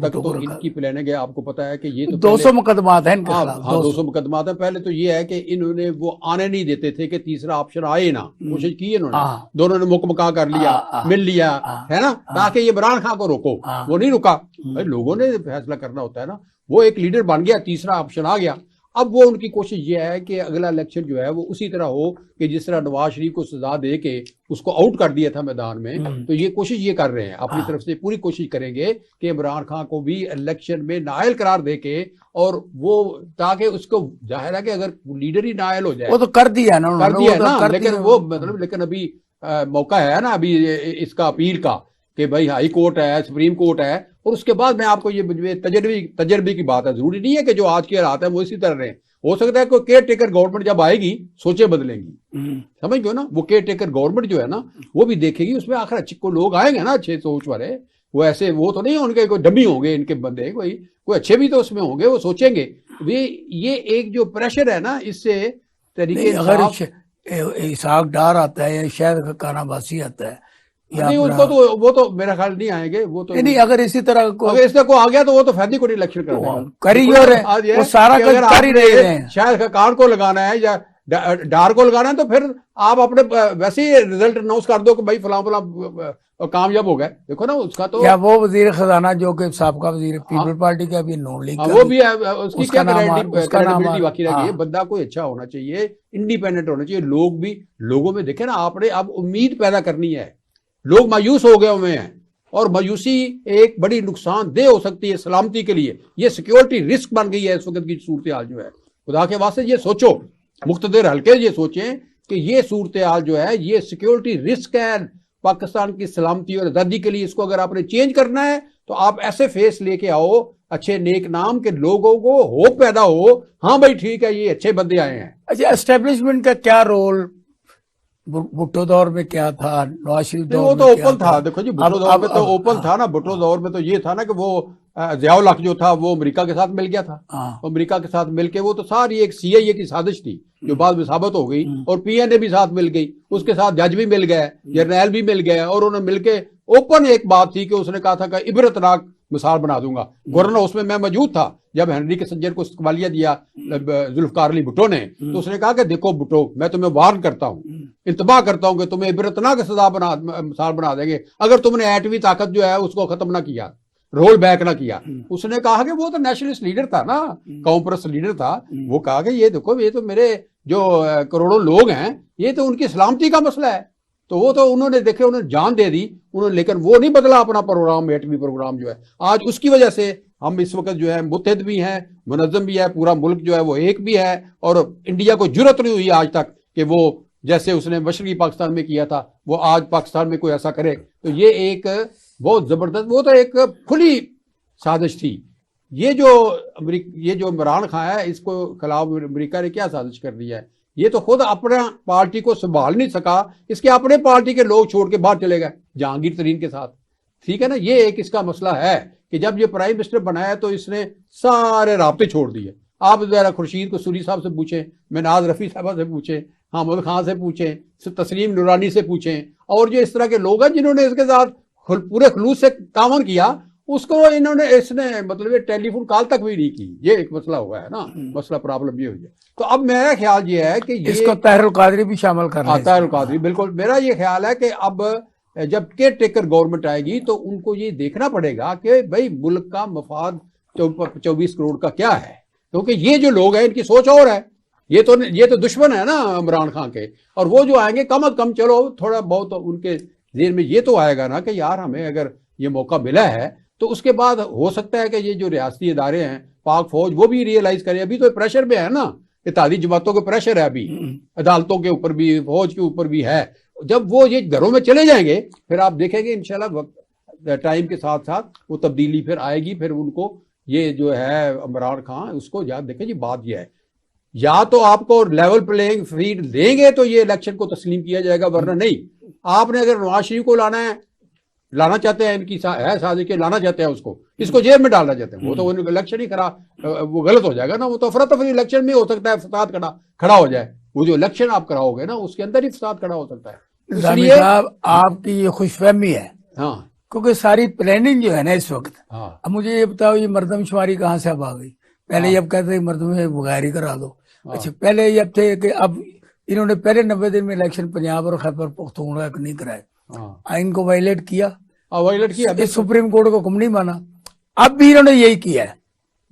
B: तक तो इनकी प्लानिंग है, आपको पता है कि ये तो
A: 200 मुकदमात हैं इनके खिलाफ।
B: 200 मुकदमात है। पहले तो ये है कि इन्होंने वो आने नहीं देते थे कि तीसरा ऑप्शन आए ना, कोशिश की इन्होंने, दोनों ने मुकमका कर लिया, मिल लिया है ना, ताकि ये इमरान खान को रोको, वो नहीं रुका। भाई लोगों ने फैसला करना होता है ना, वो एक लीडर बन गया, तीसरा ऑप्शन आ गया। अब वो उनकी कोशिश ये है कि अगला इलेक्शन जो है वो उसी तरह हो कि जिस तरह नवाज शरीफ को सजा दे के उसको आउट कर दिया था मैदान में, तो ये कोशिश ये कर रहे हैं, अपनी तरफ से पूरी कोशिश करेंगे कि इमरान खान को भी इलेक्शन में नाअहल करार दे के, और वो ताकि उसको जाहिर है कि अगर लीडर ही नाअहल हो जाए,
A: वो तो कर दिया ना
B: कर दिया
A: वो तो
B: ना,
A: कर
B: लेकिन
A: दिया।
B: वो मतलब लेकिन अभी मौका है ना अभी इसका अपील का कि भाई हाई कोर्ट है, सुप्रीम कोर्ट है, और उसके बाद मैं आपको ये तजर्बे की बात है, जरूरी नहीं है कि जो आज के हालात है वो इसी तरह रहे। हो सकता है कोई केयर टेकर गवर्नमेंट जब आएगी सोचे बदलेंगी, समझ गए ना, वो केयर टेकर गवर्नमेंट जो है ना वो भी देखेगी, उसमें आखिर अच्छे को लोग आएंगे ना, अच्छे सोच वाले, वो ऐसे वो तो नहीं उनके कोई डमी होंगे इनके बंदे, कोई अच्छे भी तो उसमें होंगे, वो सोचेंगे। ये एक जो प्रेशर है ना, इससे तरीके
A: अगर इसाक डार आता है या शहर का कानाबासी आता है,
B: नहीं उनको तो वो तो मेरा ख्याल नहीं आएंगे, वो तो
A: नहीं, अगर इसी तरह को
B: अगर इसका को आ गया तो वो तो फैदी को नहीं इलेक्शन कर देगा,
A: कर ही और है, वो सारा कुछ कर ही रहे हैं।
B: शायद खान को लगाना है या डार को लगाना है, तो फिर आप अपने वैसे ही रिजल्ट अनाउंस कर दो कि भाई फलां फलां कामयाब हो गए। देखो ना उसका तो,
A: या वो वजीर खजाना जो कि साबका वजीर पीपल पार्टी का भी नॉन लीग
B: वो भी है, उसकी क्या क्रेडिबिलिटी बाकी रह गई है।
A: हाँ।
B: बंदा कोई अच्छा होना चाहिए, इंडिपेंडेंट होना चाहिए, लोग भी लोगों में देखे ना आपने, अब उम्मीद पैदा करनी है, लोग मायूस हो गए हुए हैं, और मायूसी एक बड़ी नुकसानदेह हो सकती है सलामती के लिए, ये सिक्योरिटी रिस्क बन गई है इस वक्त की सूरत हाल जो है। खुदा के वास्ते ये सोचो, मुख्तदिर हल्के ये सोचें कि ये सूरत हाल जो है ये सिक्योरिटी रिस्क है पाकिस्तान की सलामती और आज़ादी के लिए। इसको अगर आपने चेंज करना है तो आप ऐसे फेस लेके आओ, अच्छे नेक नाम के लोगों को होप पैदा हो, हाँ भाई ठीक है ये अच्छे बंदे आए हैं।
A: अच्छा, एस्टेब्लिशमेंट का क्या रोल भुट्टो दौर में क्या था, नवाज शरीफ दौर
B: वो
A: में
B: तो
A: क्या
B: ओपन था। देखो जी भुट्टो दौर में तो ओपन था ना, भुट्टो दौर में तो ये था ना कि वो ज़ियाउल हक जो था वो अमेरिका के साथ मिल गया था, अमेरिका के साथ मिलके वो तो सारी एक सीआईए की साजिश थी जो बाद में साबित हो गई, और पीएनए भी साथ मिल गई, उसके साथ जज भी मिल गया, जर्नैल भी मिल गया, और उन्होंने मिलके ओपन एक बात थी कि उसने कहा था कि इबरतनाक मिसाल बना दूंगा। गवर्नर उसमें मैं मौजूद था जब हेनरी किसिंजर को इस्तकबालिया दिया जुल्फकार अली भुट्टो ने, तो उसने कहा कि देखो भुट्टो, मैं तुम्हें वार्न करता हूँ, इंतबाह करता हूँ कि तुम्हें इबरतनाक सजा मिसाल बना देंगे अगर तुमने एटमी ताकत जो है उसको खत्म ना किया, रोल बैक ना किया। उसने कहा कि वो तो नेशनलिस्ट लीडर था ना, कॉमप्रस लीडर था, वो कहा कि ये देखो ये तो मेरे जो करोड़ों लोग हैं ये तो उनकी सलामती का मसला है। तो वो तो उन्होंने देखे, उन्होंने जान दे दी उन्होंने, लेकिन वो नहीं बदला अपना प्रोग्राम, एटमी प्रोग्राम जो है। आज उसकी वजह से हम इस वक्त जो है मुत्तहिद भी हैं, मुनज़्ज़म भी है, पूरा मुल्क जो है वो एक भी है, और इंडिया को जुर्रत नहीं हुई आज तक कि वो जैसे उसने मशरकी पाकिस्तान में किया था वो आज पाकिस्तान में कोई ऐसा करे। तो ये एक बहुत जबरदस्त, वो तो एक खुली साजिश थी। ये जो इमरान खान है इसको खिलाफ अमेरिका ने क्या साजिश कर दी है, ये तो खुद अपना पार्टी को संभाल नहीं सका, इसके अपने पार्टी के लोग छोड़ के बाहर चले गए जहांगीर तरीन के साथ, ठीक है ना। ये एक इसका मसला है कि जब ये प्राइम मिनिस्टर बनाया तो इसने सारे राब्ते छोड़ दिए। आप जरा खुर्शीद कसूरी साहब से पूछें, मिनाज रफ़ी साहबा से पूछें, हामिद खान से पूछें, तस्लीम नूरानी से पूछें, और जो इस तरह के लोग हैं जिन्होंने इसके साथ पूरे खलूस से तावन किया, उसको इसने मतलब टेलीफोन कॉल तक भी नहीं की। ये एक मसला हुआ है ना, मसला प्रॉब्लम ये हुई है। तो अब मेरा ख्याल ये है कि
A: इसको ताहिरुल कादरी भी शामिल कर रहे हैं।
B: ताहिरुल कादरी, बिल्कुल मेरा ये ख्याल है कि अब जब केयर टेकर गवर्नमेंट आएगी तो उनको ये देखना पड़ेगा कि भाई मुल्क का मफाद 24 करोड़ का क्या है, क्योंकि ये जो लोग हैं इनकी सोच और है, ये तो दुश्मन है ना इमरान खान के, और वो जो आएंगे कम अज कम चलो थोड़ा बहुत उनके जेहन में ये तो आएगा ना कि यार हमें अगर ये मौका मिला है तो उसके बाद हो सकता है कि ये जो रियासती इदारे हैं, पाक फौज, वो भी रियलाइज करें। अभी तो प्रेशर में है ना, इत्तेहादी जमातों के प्रेशर है अभी, अदालतों के ऊपर भी, फौज के ऊपर भी है। जब वो ये घरों में चले जाएंगे फिर आप देखेंगे इंशाल्लाह टाइम के साथ साथ वो तब्दीली फिर आएगी। फिर उनको ये जो है इमरान खान उसको याद देखें जी, बात यह है या तो आपको लेवल प्लेइंग फील्ड देंगे तो ये इलेक्शन को तस्लीम किया जाएगा, वरना नहीं। आपने अगर नवाज शरीफ को लाना चाहते हैं, इनकी है साजिश के लाना चाहते हैं उसको, इसको जेल में डालना चाहते हैं, वो तो इलेक्शन ही वो गलत हो जाएगा ना। वो तो अफरा तफरी इलेक्शन में हो सकता है फसाद खड़ा हो जाए, वो जो इलेक्शन आप कराओगे ना उसके अंदर ही फसाद खड़ा हो सकता है।
A: इसलिए साहब आपकी ये खुशफहमी है,
B: हाँ,
A: क्योंकि सारी प्लानिंग जो है ना इस वक्त,
B: हाँ,
A: अब मुझे ये बताओ ये मरदमशुमारी कहाँ से अब आ गई? पहले जब कहते थे मर्दों में बगैर ही करा दो, अच्छा पहले जब थे कि अब इन्होंने पहले 90 दिन में इलेक्शन पंजाब और खैबर पख्तूनख्वा नहीं कराए, आइन को वायलेट किया,
B: वायलेट किया,
A: सुप्रीम कोर्ट को हुक्म नहीं माना, अब भी इन्होंने यही किया है।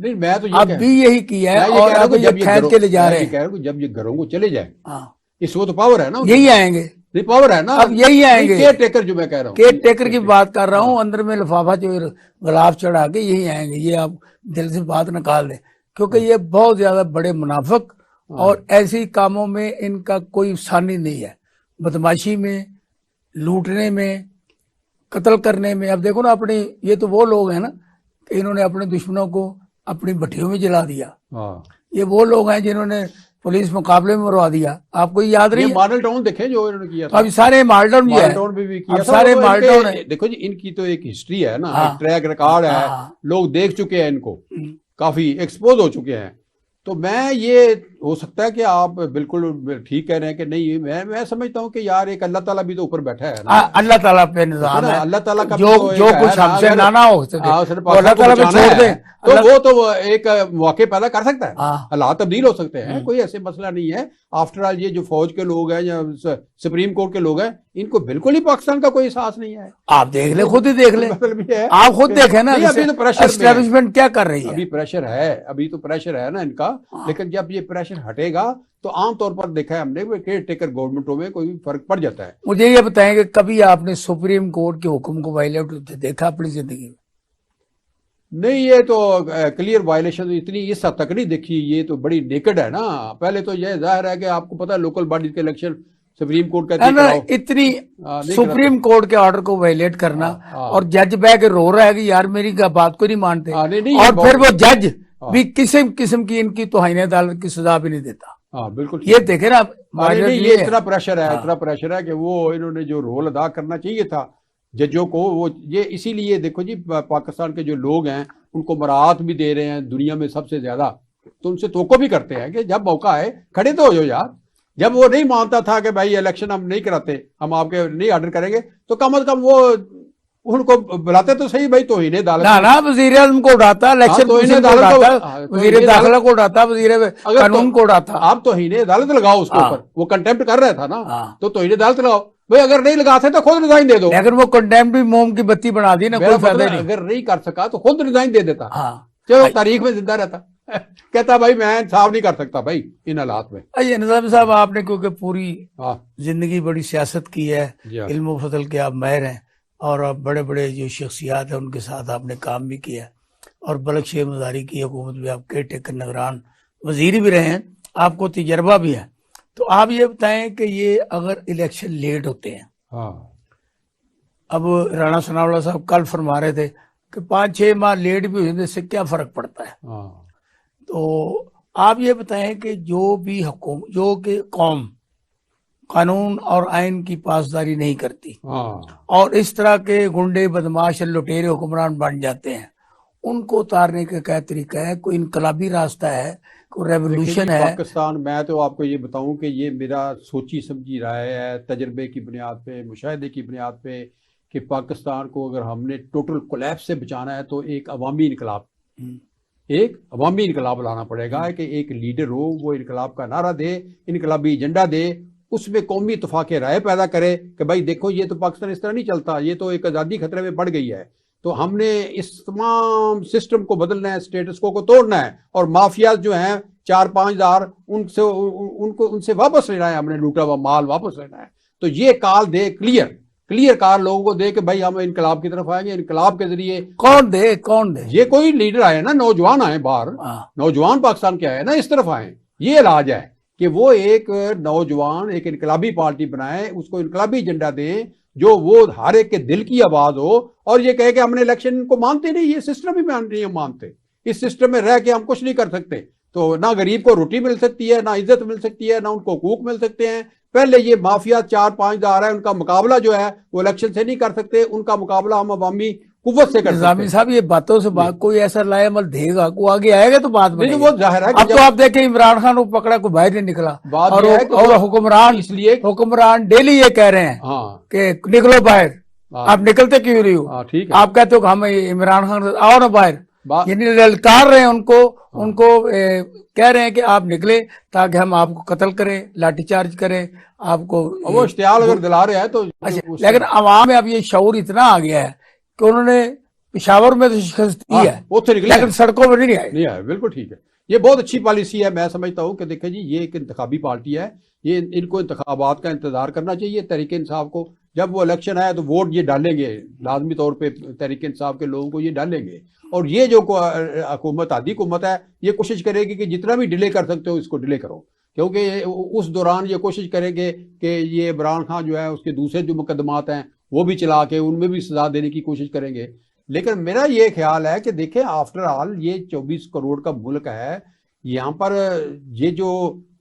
B: नहीं, मैं तो ये
A: अब भी यही किया है और अब ये खैर के ले जा रहे हैं।
B: कह रहा हूँ जब ये घरों को चले जाए,
A: हाँ,
B: इस वो तो पावर है ना,
A: यही आएंगे,
B: नहीं पावर है ना,
A: अब यही आएंगे।
B: केयर टेकर जो मैं कह रहा हूँ,
A: केयर टेकर की बात कर रहा हूँ, अंदर में लिफाफा जो गुलाब चढ़ा के यही आएंगे। ये आप दिल से बात निकाल दें, क्योंकि ये बहुत ज्यादा बड़े मुनाफिक और ऐसे कामों में इनका कोई सानी नहीं है, बदमाशी में, लूटने में, कत्ल करने में। अब देखो ना, अपने ये तो वो लोग हैं ना कि इन्होंने अपने दुश्मनों को अपनी भट्टियों में जला दिया। ये वो लोग हैं जिन्होंने पुलिस मुकाबले में मरवा दिया। आपको याद नहीं?
B: मॉडल टाउन देखे जो इन्होंने किया था,
A: अब सारे मॉडल टाउन भी है,
B: भी किया था,
A: सारे मॉडल टाउन है।
B: देखो जी, इनकी तो एक हिस्ट्री है ना, एक ट्रैक रिकॉर्ड है, लोग देख चुके हैं इनको, काफी एक्सपोज हो चुके हैं। तो मैं ये हो सकता है कि आप बिल्कुल ठीक कह रहे हैं कि नहीं, मैं समझता हूँ कि यार एक अल्लाह ताला भी तो ऊपर बैठा है ना,
A: अल्लाह ताला पे निजाम है,
B: अल्लाह ताला का
A: जो कुछ हमसे ना हो सके अल्लाह ताला पे छोड़ दे,
B: तो वो तो एक मौके पैदा कर सकता है, हालात तब्दील हो सकते हैं, कोई ऐसे मसला नहीं है। आफ्टर ऑल ये जो फौज के लोग हैं या सुप्रीम कोर्ट के लोग हैं, इनको बिल्कुल ही पाकिस्तान का कोई एहसास नहीं है।
A: आप देख ले, खुद ही देख ले, आप खुद देखें ना,
B: अभी तो प्रेशर
A: एस्टैब्लिशमेंट क्या कर रही है,
B: अभी प्रेशर है, अभी तो प्रेशर है ना इनका, लेकिन जब ये प्रेशर हटेगा तो आमतौर पर देखा है हमने केयर टेकर गवर्नमेंटों में कोई फर्क पड़ जाता है।
A: मुझे ये बताएं कि कभी आपने सुप्रीम कोर्ट के हुक्म को वायलेट होते देखा अपनी जिंदगी में?
B: नहीं, ये तो क्लियर वायलेशन इतनी इस हद तक नहीं देखी, ये तो बड़ी नेकेड है ना। पहले तो ये जाहिर है कि आपको पता है लोकल बॉडी के इलेक्शन सुप्रीम कोर्ट कहती है
A: इतनी सुप्रीम कोर्ट के ऑर्डर को वायलेट करना, और जज बह के रो रहा है कि यार मेरी बात को नहीं मानते, और फिर वो जज भी किसी किस्म की इनकी तौहीन अदालत की सजा भी नहीं देता।
B: बिल्कुल,
A: ये देखे ना,
B: ये इतना प्रेशर है, इतना प्रेशर है कि वो इन्होंने जो रोल अदा करना चाहिए था जजों को, वो ये इसीलिए देखो जी, पाकिस्तान के जो लोग हैं उनको मराहत भी दे रहे हैं दुनिया में सबसे ज्यादा, तो उनसे तोको भी करते हैं कि जब मौका है खड़े तो हो जाओ यार। जब वो नहीं मानता था कि भाई इलेक्शन हम नहीं कराते, हम आपके नहीं ऑर्डर करेंगे, तो कम से कम वो उनको बुलाते तो सही भाई, तौहीन अदालत
A: ना वजीर आज़म को उड़ाता, इलेक्शन वजीर दाखिला को उड़ाता, वजीर कानून को उड़ाता।
B: आप तौहीन अदालत लगाओ उसके ऊपर, वो कंटेम्प्ट कर रहा था ना, तो तौहीन अदालत लगाओ भाई। अगर नहीं लगाते तो खुद रिजाइन दे दो,
A: लेकिन वो कंटेम्प्ट भी मोम की बत्ती बना दी ना, कोई फायदा नहीं।
B: अगर नहीं कर सका तो खुद रिजाइन दे देता, चलो तारीख में जिंदा रहता। कहता भाई मैं इंसाफ नहीं कर सकता भाई इन हालात में।
A: निजाम साहब, आपने क्योंकि पूरी जिंदगी बड़ी सियासत की है, इल्म फजल के आप माहिर हैं, और अब बड़े बड़े जो शख्सियात हैं उनके साथ आपने काम भी किया, और बलक शेख मज़ारी की हुकूमत में आप केयर टेकर निगरान वजीर भी रहे हैं, आपको तजर्बा भी है। तो आप ये बताएं कि ये अगर इलेक्शन लेट होते हैं, अब राणा सनाउल्लाह साहब कल फरमा रहे थे कि 5-6 माह लेट भी होने से क्या फर्क पड़ता है, तो आप ये बताएं कि जो भी हुकूमत, जो कि कौम कानून और आइन की पासदारी नहीं करती, और इस तरह के गुंडे बदमाश लुटेरे हुक्मरान बन जाते हैं, उनको उतारने का क्या तरीका है? कोई इनकलाबी रास्ता है, कोई रेवोल्यूशन है?
B: पाकिस्तान, मैं तो आपको ये बताऊं कि ये मेरा सोची समझी राय है, तजर्बे की बुनियाद पे, मुशाहिदे की बुनियाद पे, कि पाकिस्तान को अगर हमने टोटल कोलैप्स से बचाना है तो एक अवामी इनकलाब लाना पड़ेगा, कि एक लीडर हो, वो इनकलाब का नारा दे, इनकलाबी एजेंडा दे, उसमें कौमी इत्तेफाक राय पैदा करे कि भाई देखो ये तो पाकिस्तान इस तरह नहीं चलता, ये तो एक आज़ादी खतरे में पड़ गई है, तो हमने इस तमाम सिस्टम को बदलना है, स्टेटस को तोड़ना है, और माफिया जो हैं 4-5 हज़ार उनसे वापस लेना है, हमने लूटा हुआ माल वापस लेना है। तो ये कॉल दे, क्लियर कॉल लोगों को दे कि भाई हम इनकलाब की तरफ आएंगे, इनकलाब के जरिए। कौन दे? ये कोई लीडर आए ना, नौजवान आए बाहर, नौजवान पाकिस्तान के आए ना, इस तरफ आए। ये इलाज है कि वो एक नौजवान एक इनकलाबी पार्टी बनाए, उसको इनकलाबी एजेंडा दे, जो वो हर एक के दिल की आवाज हो, और ये कहे कि हमने इलेक्शन को मानते नहीं, ये सिस्टम ही नहीं मानते, इस सिस्टम में रह के हम कुछ नहीं कर सकते। तो ना गरीब को रोटी मिल सकती है, ना इज्जत मिल सकती है, ना उनको हुकूक मिल सकते हैं। पहले ये माफिया 4-5 हज़ार है, उनका मुकाबला जो है वो इलेक्शन से नहीं कर सकते, उनका मुकाबला हम अवामी कुव्वत से कर सकते हैं। साहब, ये बातों से बात कोई ऐसा लाएमल देगा, को आगे आएगा तो बात नहीं, वो जाहिर है। अब तो आप देखें इमरान खान को पकड़ा, कोई बाहर नहीं निकला, और हुक्मरान, इसलिए हुक्मरान डेली ये कह रहे हैं कि निकलो बाहर। आप निकलते क्यों नहीं हो? ठीक है, आप कहते हो कि हम इमरान खान आओ ना बाहर, यानी ललकार रहे हैं उनको कह रहे हैं कि आप निकले ताकि हम आपको कत्ल करें, लाठीचार्ज करें आपको, वो इश्तियाल अगर दिला रहे हैं तो। अच्छा, लेकिन अवाम में अब ये शऊर इतना आ गया है कि उन्होंने
A: पेशावर में तो शिकस्त दी है,
B: वो तो निकले
A: लेकिन सड़कों में नहीं आए।
B: नहीं आए, बिल्कुल ठीक है। ये बहुत अच्छी पॉलिसी है। मैं समझता हूँ कि देखिए जी, ये एक इंतखाबी पार्टी है, ये इनको इंतखाबात का इंतजार करना चाहिए तहरीक इंसाफ को। जब वो इलेक्शन आया तो वोट ये डालेंगे, लाजमी तौर पे तहरीक इंसाफ के लोगों को ये डालेंगे। और ये जो हुकूमत, आधी हुकूमत है, ये कोशिश करेगी कि जितना भी डिले कर सकते हो इसको डिले करो, क्योंकि उस दौरान ये कोशिश करेंगे कि ये इमरान खान जो है उसके दूसरे जो मुकदमात हैं वो भी चला के उनमें भी सजा देने की कोशिश करेंगे। लेकिन मेरा ये ख्याल है कि देखें, आफ्टर ऑल ये 24 करोड़ का मुल्क है, यहाँ पर ये जो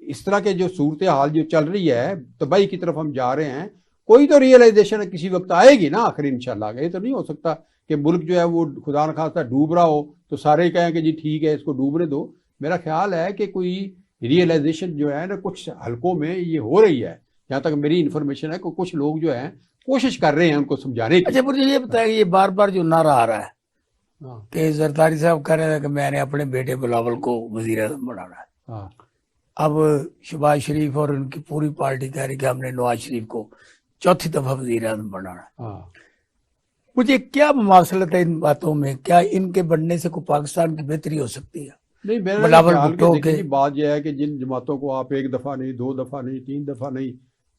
B: इस तरह के जो सूरत हाल जो चल रही है, तबाही की तरफ हम जा रहे हैं, कोई तो रियलाइजेशन किसी वक्त आएगी ना आखिर इंशाल्लाह। ये तो नहीं हो सकता कि मुल्क जो है वो खुदा न खास्ता डूब रहा हो तो सारे कहें कि जी ठीक है इसको डूबने दो। मेरा ख्याल है कि कोई रियलाइजेशन जो है ना कुछ हलकों में ये हो रही है, जहाँ तक मेरी इंफॉर्मेशन है कि कुछ लोग जो है कोशिश कर रहे हैं उनको समझाने की।
A: अच्छा, मुझे ये बताया, ये बार बार जो नारा आ रहा है
B: हाँ
A: कि जरदारी साहब कह रहे थे कि मैंने अपने बेटे बिलावल को वजीर आज़म बनाना है,
B: हाँ
A: अब शहबाज शरीफ और उनकी पूरी पार्टी कह रही कि हमने नवाज शरीफ को चौथी दफा वजीर आज़म बनाना है।
B: हाँ।
A: मुझे क्या मसलत है इन बातों में? क्या इनके बनने से कोई पाकिस्तान की बेहतरी हो सकती है?
B: नहीं, मेरा
A: बिलावल
B: ख्याल
A: भुट्टो
B: कि देखिए
A: के
B: जी, बात यह है कि जिन जमातों को आप एक दफा नहीं, दो दफा नहीं, तीन दफा नहीं,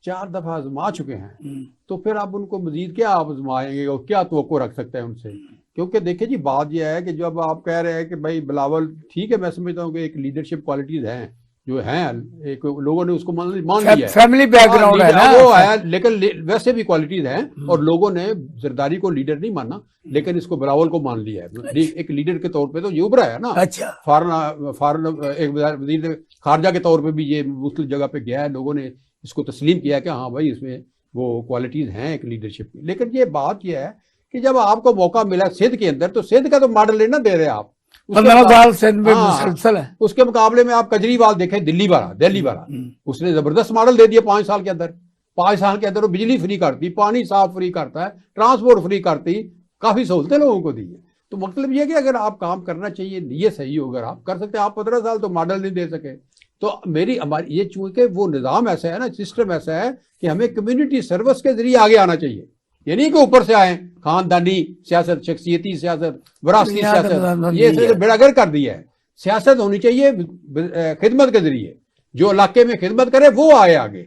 B: 4 दफा आजमा चुके हैं, तो फिर आप उनको मजीद क्या आप आजमाएंगे और क्या तवक्को रख सकते हैं उनसे? क्योंकि देखिए जी, बात यह है कि जब आप कह रहे हैं कि भाई बिलावल, ठीक है, मैं समझता हूँ कि एक लीडरशिप क्वालिटीज हैं जो हैं, एक लोगों ने उसको मान लिया है,
A: फैमिली बैकग्राउंड है ना
B: वो है, लेकिन वैसे भी क्वालिटीज हैं और लोगों ने जरदारी को लीडर नहीं माना, लेकिन इसको बिलावल को मान लिया है एक लीडर के तौर पे। तो ये उभरा है ना।
A: अच्छा,
B: फॉरन एक वजीर खारजा के तौर पे भी ये मुख्तलिफ जगह पे गया है, लोगों ने इसको तस्लीम किया कि हाँ भाई इसमें वो क्वालिटीज हैं एक लीडरशिप की। लेकिन ये बात यह है कि जब आपको मौका मिला सिंध के अंदर, तो सिंध का तो मॉडल नहीं ना दे रहे आप।
A: 15 साल सिंध में मुसलसल है।
B: उसके मुकाबले में आप केजरीवाल देखें, दिल्ली वाला उसने जबरदस्त मॉडल दे दिया 5 साल के अंदर। 5 साल के अंदर वो बिजली फ्री करती, पानी साफ फ्री करता है, ट्रांसपोर्ट फ्री करती, काफी सहूलतें लोगों को दी है। तो मतलब ये कि अगर आप काम करना चाहिए, नीयत सही हो, अगर आप कर सकते हैं। आप 15 साल तो मॉडल नहीं दे सके। तो हमारी ये, चूंकि वो निज़ाम ऐसा है ना, सिस्टम ऐसा है कि हमें कम्युनिटी सर्विस के जरिए आगे आना चाहिए। ये नहीं कि ऊपर से आए, खानदानी सियासत, शख्सियती सियासत, विरासती सियासत, ये सिर्फ बेड़ागर कर दिया है। सियासत होनी चाहिए खिदमत के जरिए, जो इलाके में खिदमत करे वो आए आगे।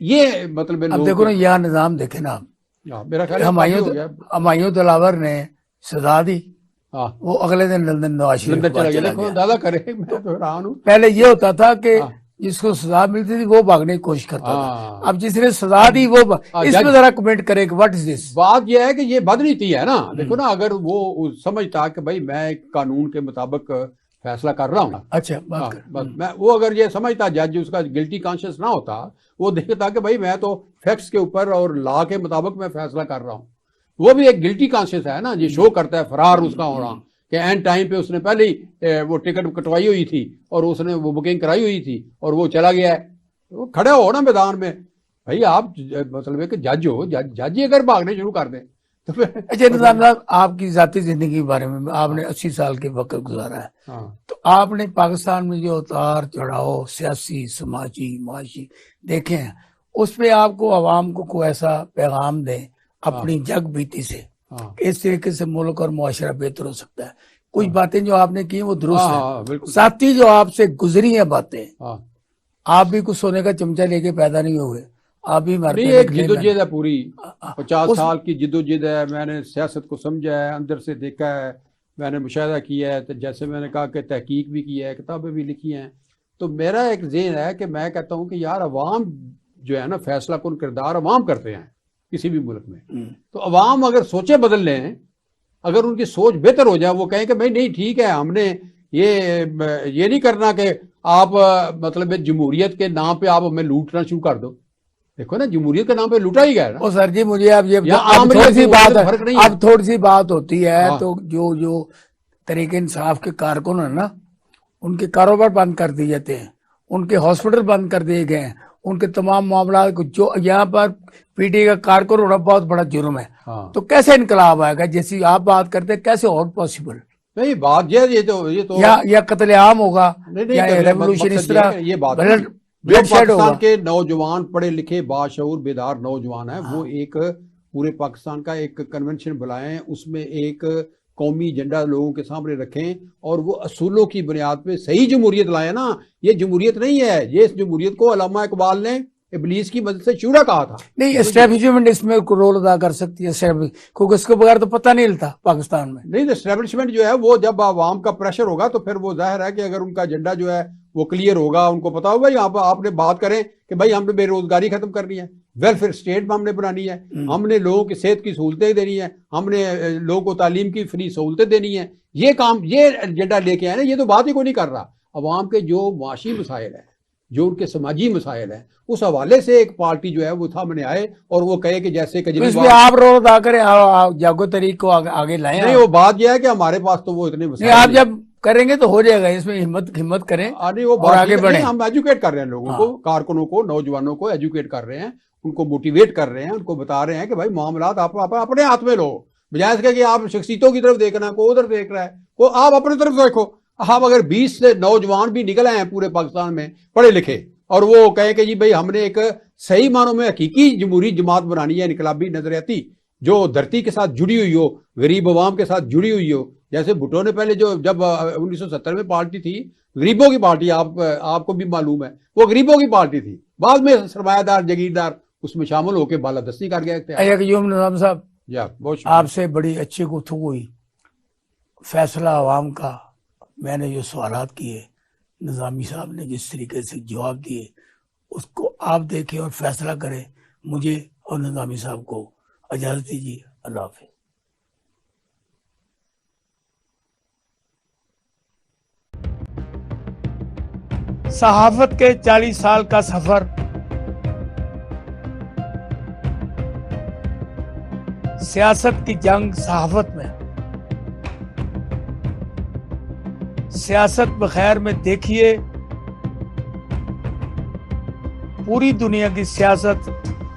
B: ये मतलब
A: अब देखो ना, यह निजाम देखे ना,
B: मेरा ख्याल
A: हमायूं दिलावर ने सजा दी, वो अगले दिन लंदन नवाज शरीफ
B: चला गया। देखो दादा करे, मैं तो हैरान हूं।
A: पहले ये होता था कि जिसको सजा मिलती थी वो भागने की कोशिश करता था, अब जिसने सजा दी वो इसमें जरा कमेंट करे कि व्हाट इज दिस।
B: बात यह है कि ये बदनीति है ना। देखो ना, अगर वो समझता कि भाई मैं कानून के मुताबिक फैसला कर रहा हूँ,
A: अच्छा
B: बस मैं, वो अगर ये समझता, जज उसका गिल्टी कॉन्शियस ना होता, वो देखता कि भाई मैं तो फैक्ट्स के ऊपर और लॉ के मुताबिक मैं फैसला कर रहा हूँ, वो भी एक गिल्टी कॉन्शियस है ना। ये शो करता है फरार उसका होना कि एंड टाइम पे उसने पहले ही वो टिकट कटवाई हुई थी और उसने वो बुकिंग कराई हुई थी और वो चला गया है। वो खड़े हो ना मैदान में, भाई आप मतलब है कि जज हो, जज ही अगर भागने शुरू कर दें तो फिर।
A: अच्छा निजाम साहब, आपकी जाती जिंदगी के बारे में, आपने 80 साल के वक्त गुजारा है, तो आपने पाकिस्तान में जो उतार चढ़ाव सियासी, समाजी, माशी देखे हैं, उस पर आपको आवाम को कोई ऐसा पैगाम दें अपनी जग बीती से, इस तरीके से मुल्क और मुआशरा बेहतर हो सकता है? कुछ बातें जो आपने की वो दुरुस्त है, साथ ही जो आपसे गुजरी है बातें, आप भी कुछ सोने का चमचा लेके पैदा नहीं हुए, आप भी
B: नहीं, एक जिद्दोजहद है पूरी, 50 साल की जिद्दोजहद है। मैंने सियासत को समझा है, अंदर से देखा है, मैंने मुशाहिदा किया है, तो जैसे मैंने कहा कि तहकीक भी की है, किताबें भी लिखी हैं। तो मेरा एक ज़हन है कि मैं कहता हूँ कि यार अवाम जो है ना, फैसला कुन किरदार अवाम करते हैं किसी भी मुल्क में। तो अवाम अगर सोचे बदल लें, अगर उनकी सोच बेहतर हो जाए, वो कहें कि भाई नहीं ठीक है, हमने ये नहीं करना कि आप मतलब जमहूरियत के नाम पे आप हमें लूटना शुरू कर दो। देखो ना, जमहूरियत के नाम पे लूटा ही गया ना।
A: ओ सर जी, मुझे अब ये थोड़ी सी बात है, अब थोड़ी सी बात होती है, तो जो तरीके इंसाफ के कारकुन है ना, उनके कारोबार बंद कर दिए जाते हैं, उनके हॉस्पिटल बंद कर दिए गए हैं, उनके तमाम मामला, जो यहाँ पर पीटी का कारकुन होना बहुत बड़ा जुर्म है। तो कैसे इनकलाब आएगा? जैसी आप बात करते हैं, कैसे और पॉसिबल?
B: नहीं, बात ये तो
A: या कत्लेआम होगा, या रेवोल्यूशन, इस तरह
B: ये बात जो पाकिस्तान के नौजवान, पढ़े लिखे, बाशऊर, बेदार नौजवान है, वो एक पूरे पाकिस्तान का एक कन्वेंशन बुलाए हैं, उसमें एक कौमी एजेंडा लोगों के सामने रखें और वो असूलों की बुनियाद पे सही जमहूरियत लाए ना। ये जमहूरियत नहीं है, ये इस जमहूरियत को अल्लामा इकबाल ने इबलीस की मदद से शूरा कहा था।
A: नहीं, एस्टेब्लिशमेंट इसमें रोल अदा कर सकती है, क्योंकि इसके बगैर तो पता नहीं चलता पाकिस्तान में।
B: नहीं, एस्टेब्लिशमेंट जो है वो जब आवाम का प्रेशर होगा तो फिर वो जाहिर है कि अगर उनका एजेंडा जो है वो क्लियर होगा, उनको पता होगा यहाँ पर आपने बात करें कि भाई हमने बेरोजगारी खत्म करनी है, वेलफेयर स्टेट में हमने बनानी है, हमने लोगों की सेहत की सहूलतें देनी है, हमने लोगों को तालीम की फ्री सहूलतें देनी है, ये काम ये एजेंडा लेके आए ना। ये तो बात ही कोई नहीं कर रहा। अवाम के जो माशी मसाइल है, जो उनके समाजी मसाइल हैं, उस हवाले से एक पार्टी जो है वो सामने आए और वो कहे कि जैसे
A: केजरीवाल आप रोल अदा करें, जागो तरीक को आगे लाएं।
B: नहीं, वो बात यह है कि हमारे पास तो वो इतने मसाइल
A: आप जब करेंगे तो हो जाएगा, इसमें हिम्मत करें
B: वो
A: और आगे बढ़े।
B: हम एजुकेट कर रहे हैं लोगों को, कारकुनों को, नौजवानों को एजुकेट कर रहे हैं, उनको मोटिवेट कर रहे हैं, उनको बता रहे हैं कि भाई मामलात आप अपने हाथ में लो, बजाय इसके कि आप शख्सियतों की तरफ देखना, को उधर देख रहा है, को आप अपनी तरफ देखो। आप अगर 20 से नौजवान भी निकल आए हैं पूरे पाकिस्तान में पढ़े लिखे और वो कहे कि जी भाई हमने एक सही मानों में हकीकी जमहूरी जमात बनानी है, इनकलाबी नजरियाती, जो धरती के साथ जुड़ी हुई हो, गरीब अवाम के साथ जुड़ी हुई हो। जैसे भुट्टो ने पहले जब 1970 में पार्टी थी, गरीबों की पार्टी, आपको भी मालूम है, वो गरीबों की पार्टी थी। बाद में सरमायादार जगीरदार उसमें शामिल होकर बालादस्ती कर गए थे।
A: निजाम साहब, आपसे बड़ी अच्छी गुफ्तगू हुई। फैसला अवाम का, मैंने जो सवालात किए, निजामी साहब ने जिस तरीके से जवाब दिए, उसको आप देखें और फैसला करें। मुझे और निजामी साहब को इजाजत दीजिए। अल्लाह हाफिज़। सहाफत के 40 साल का सफर, सियासत की जंग सहाफत में, सियासत बखैर में देखिए पूरी दुनिया की सियासत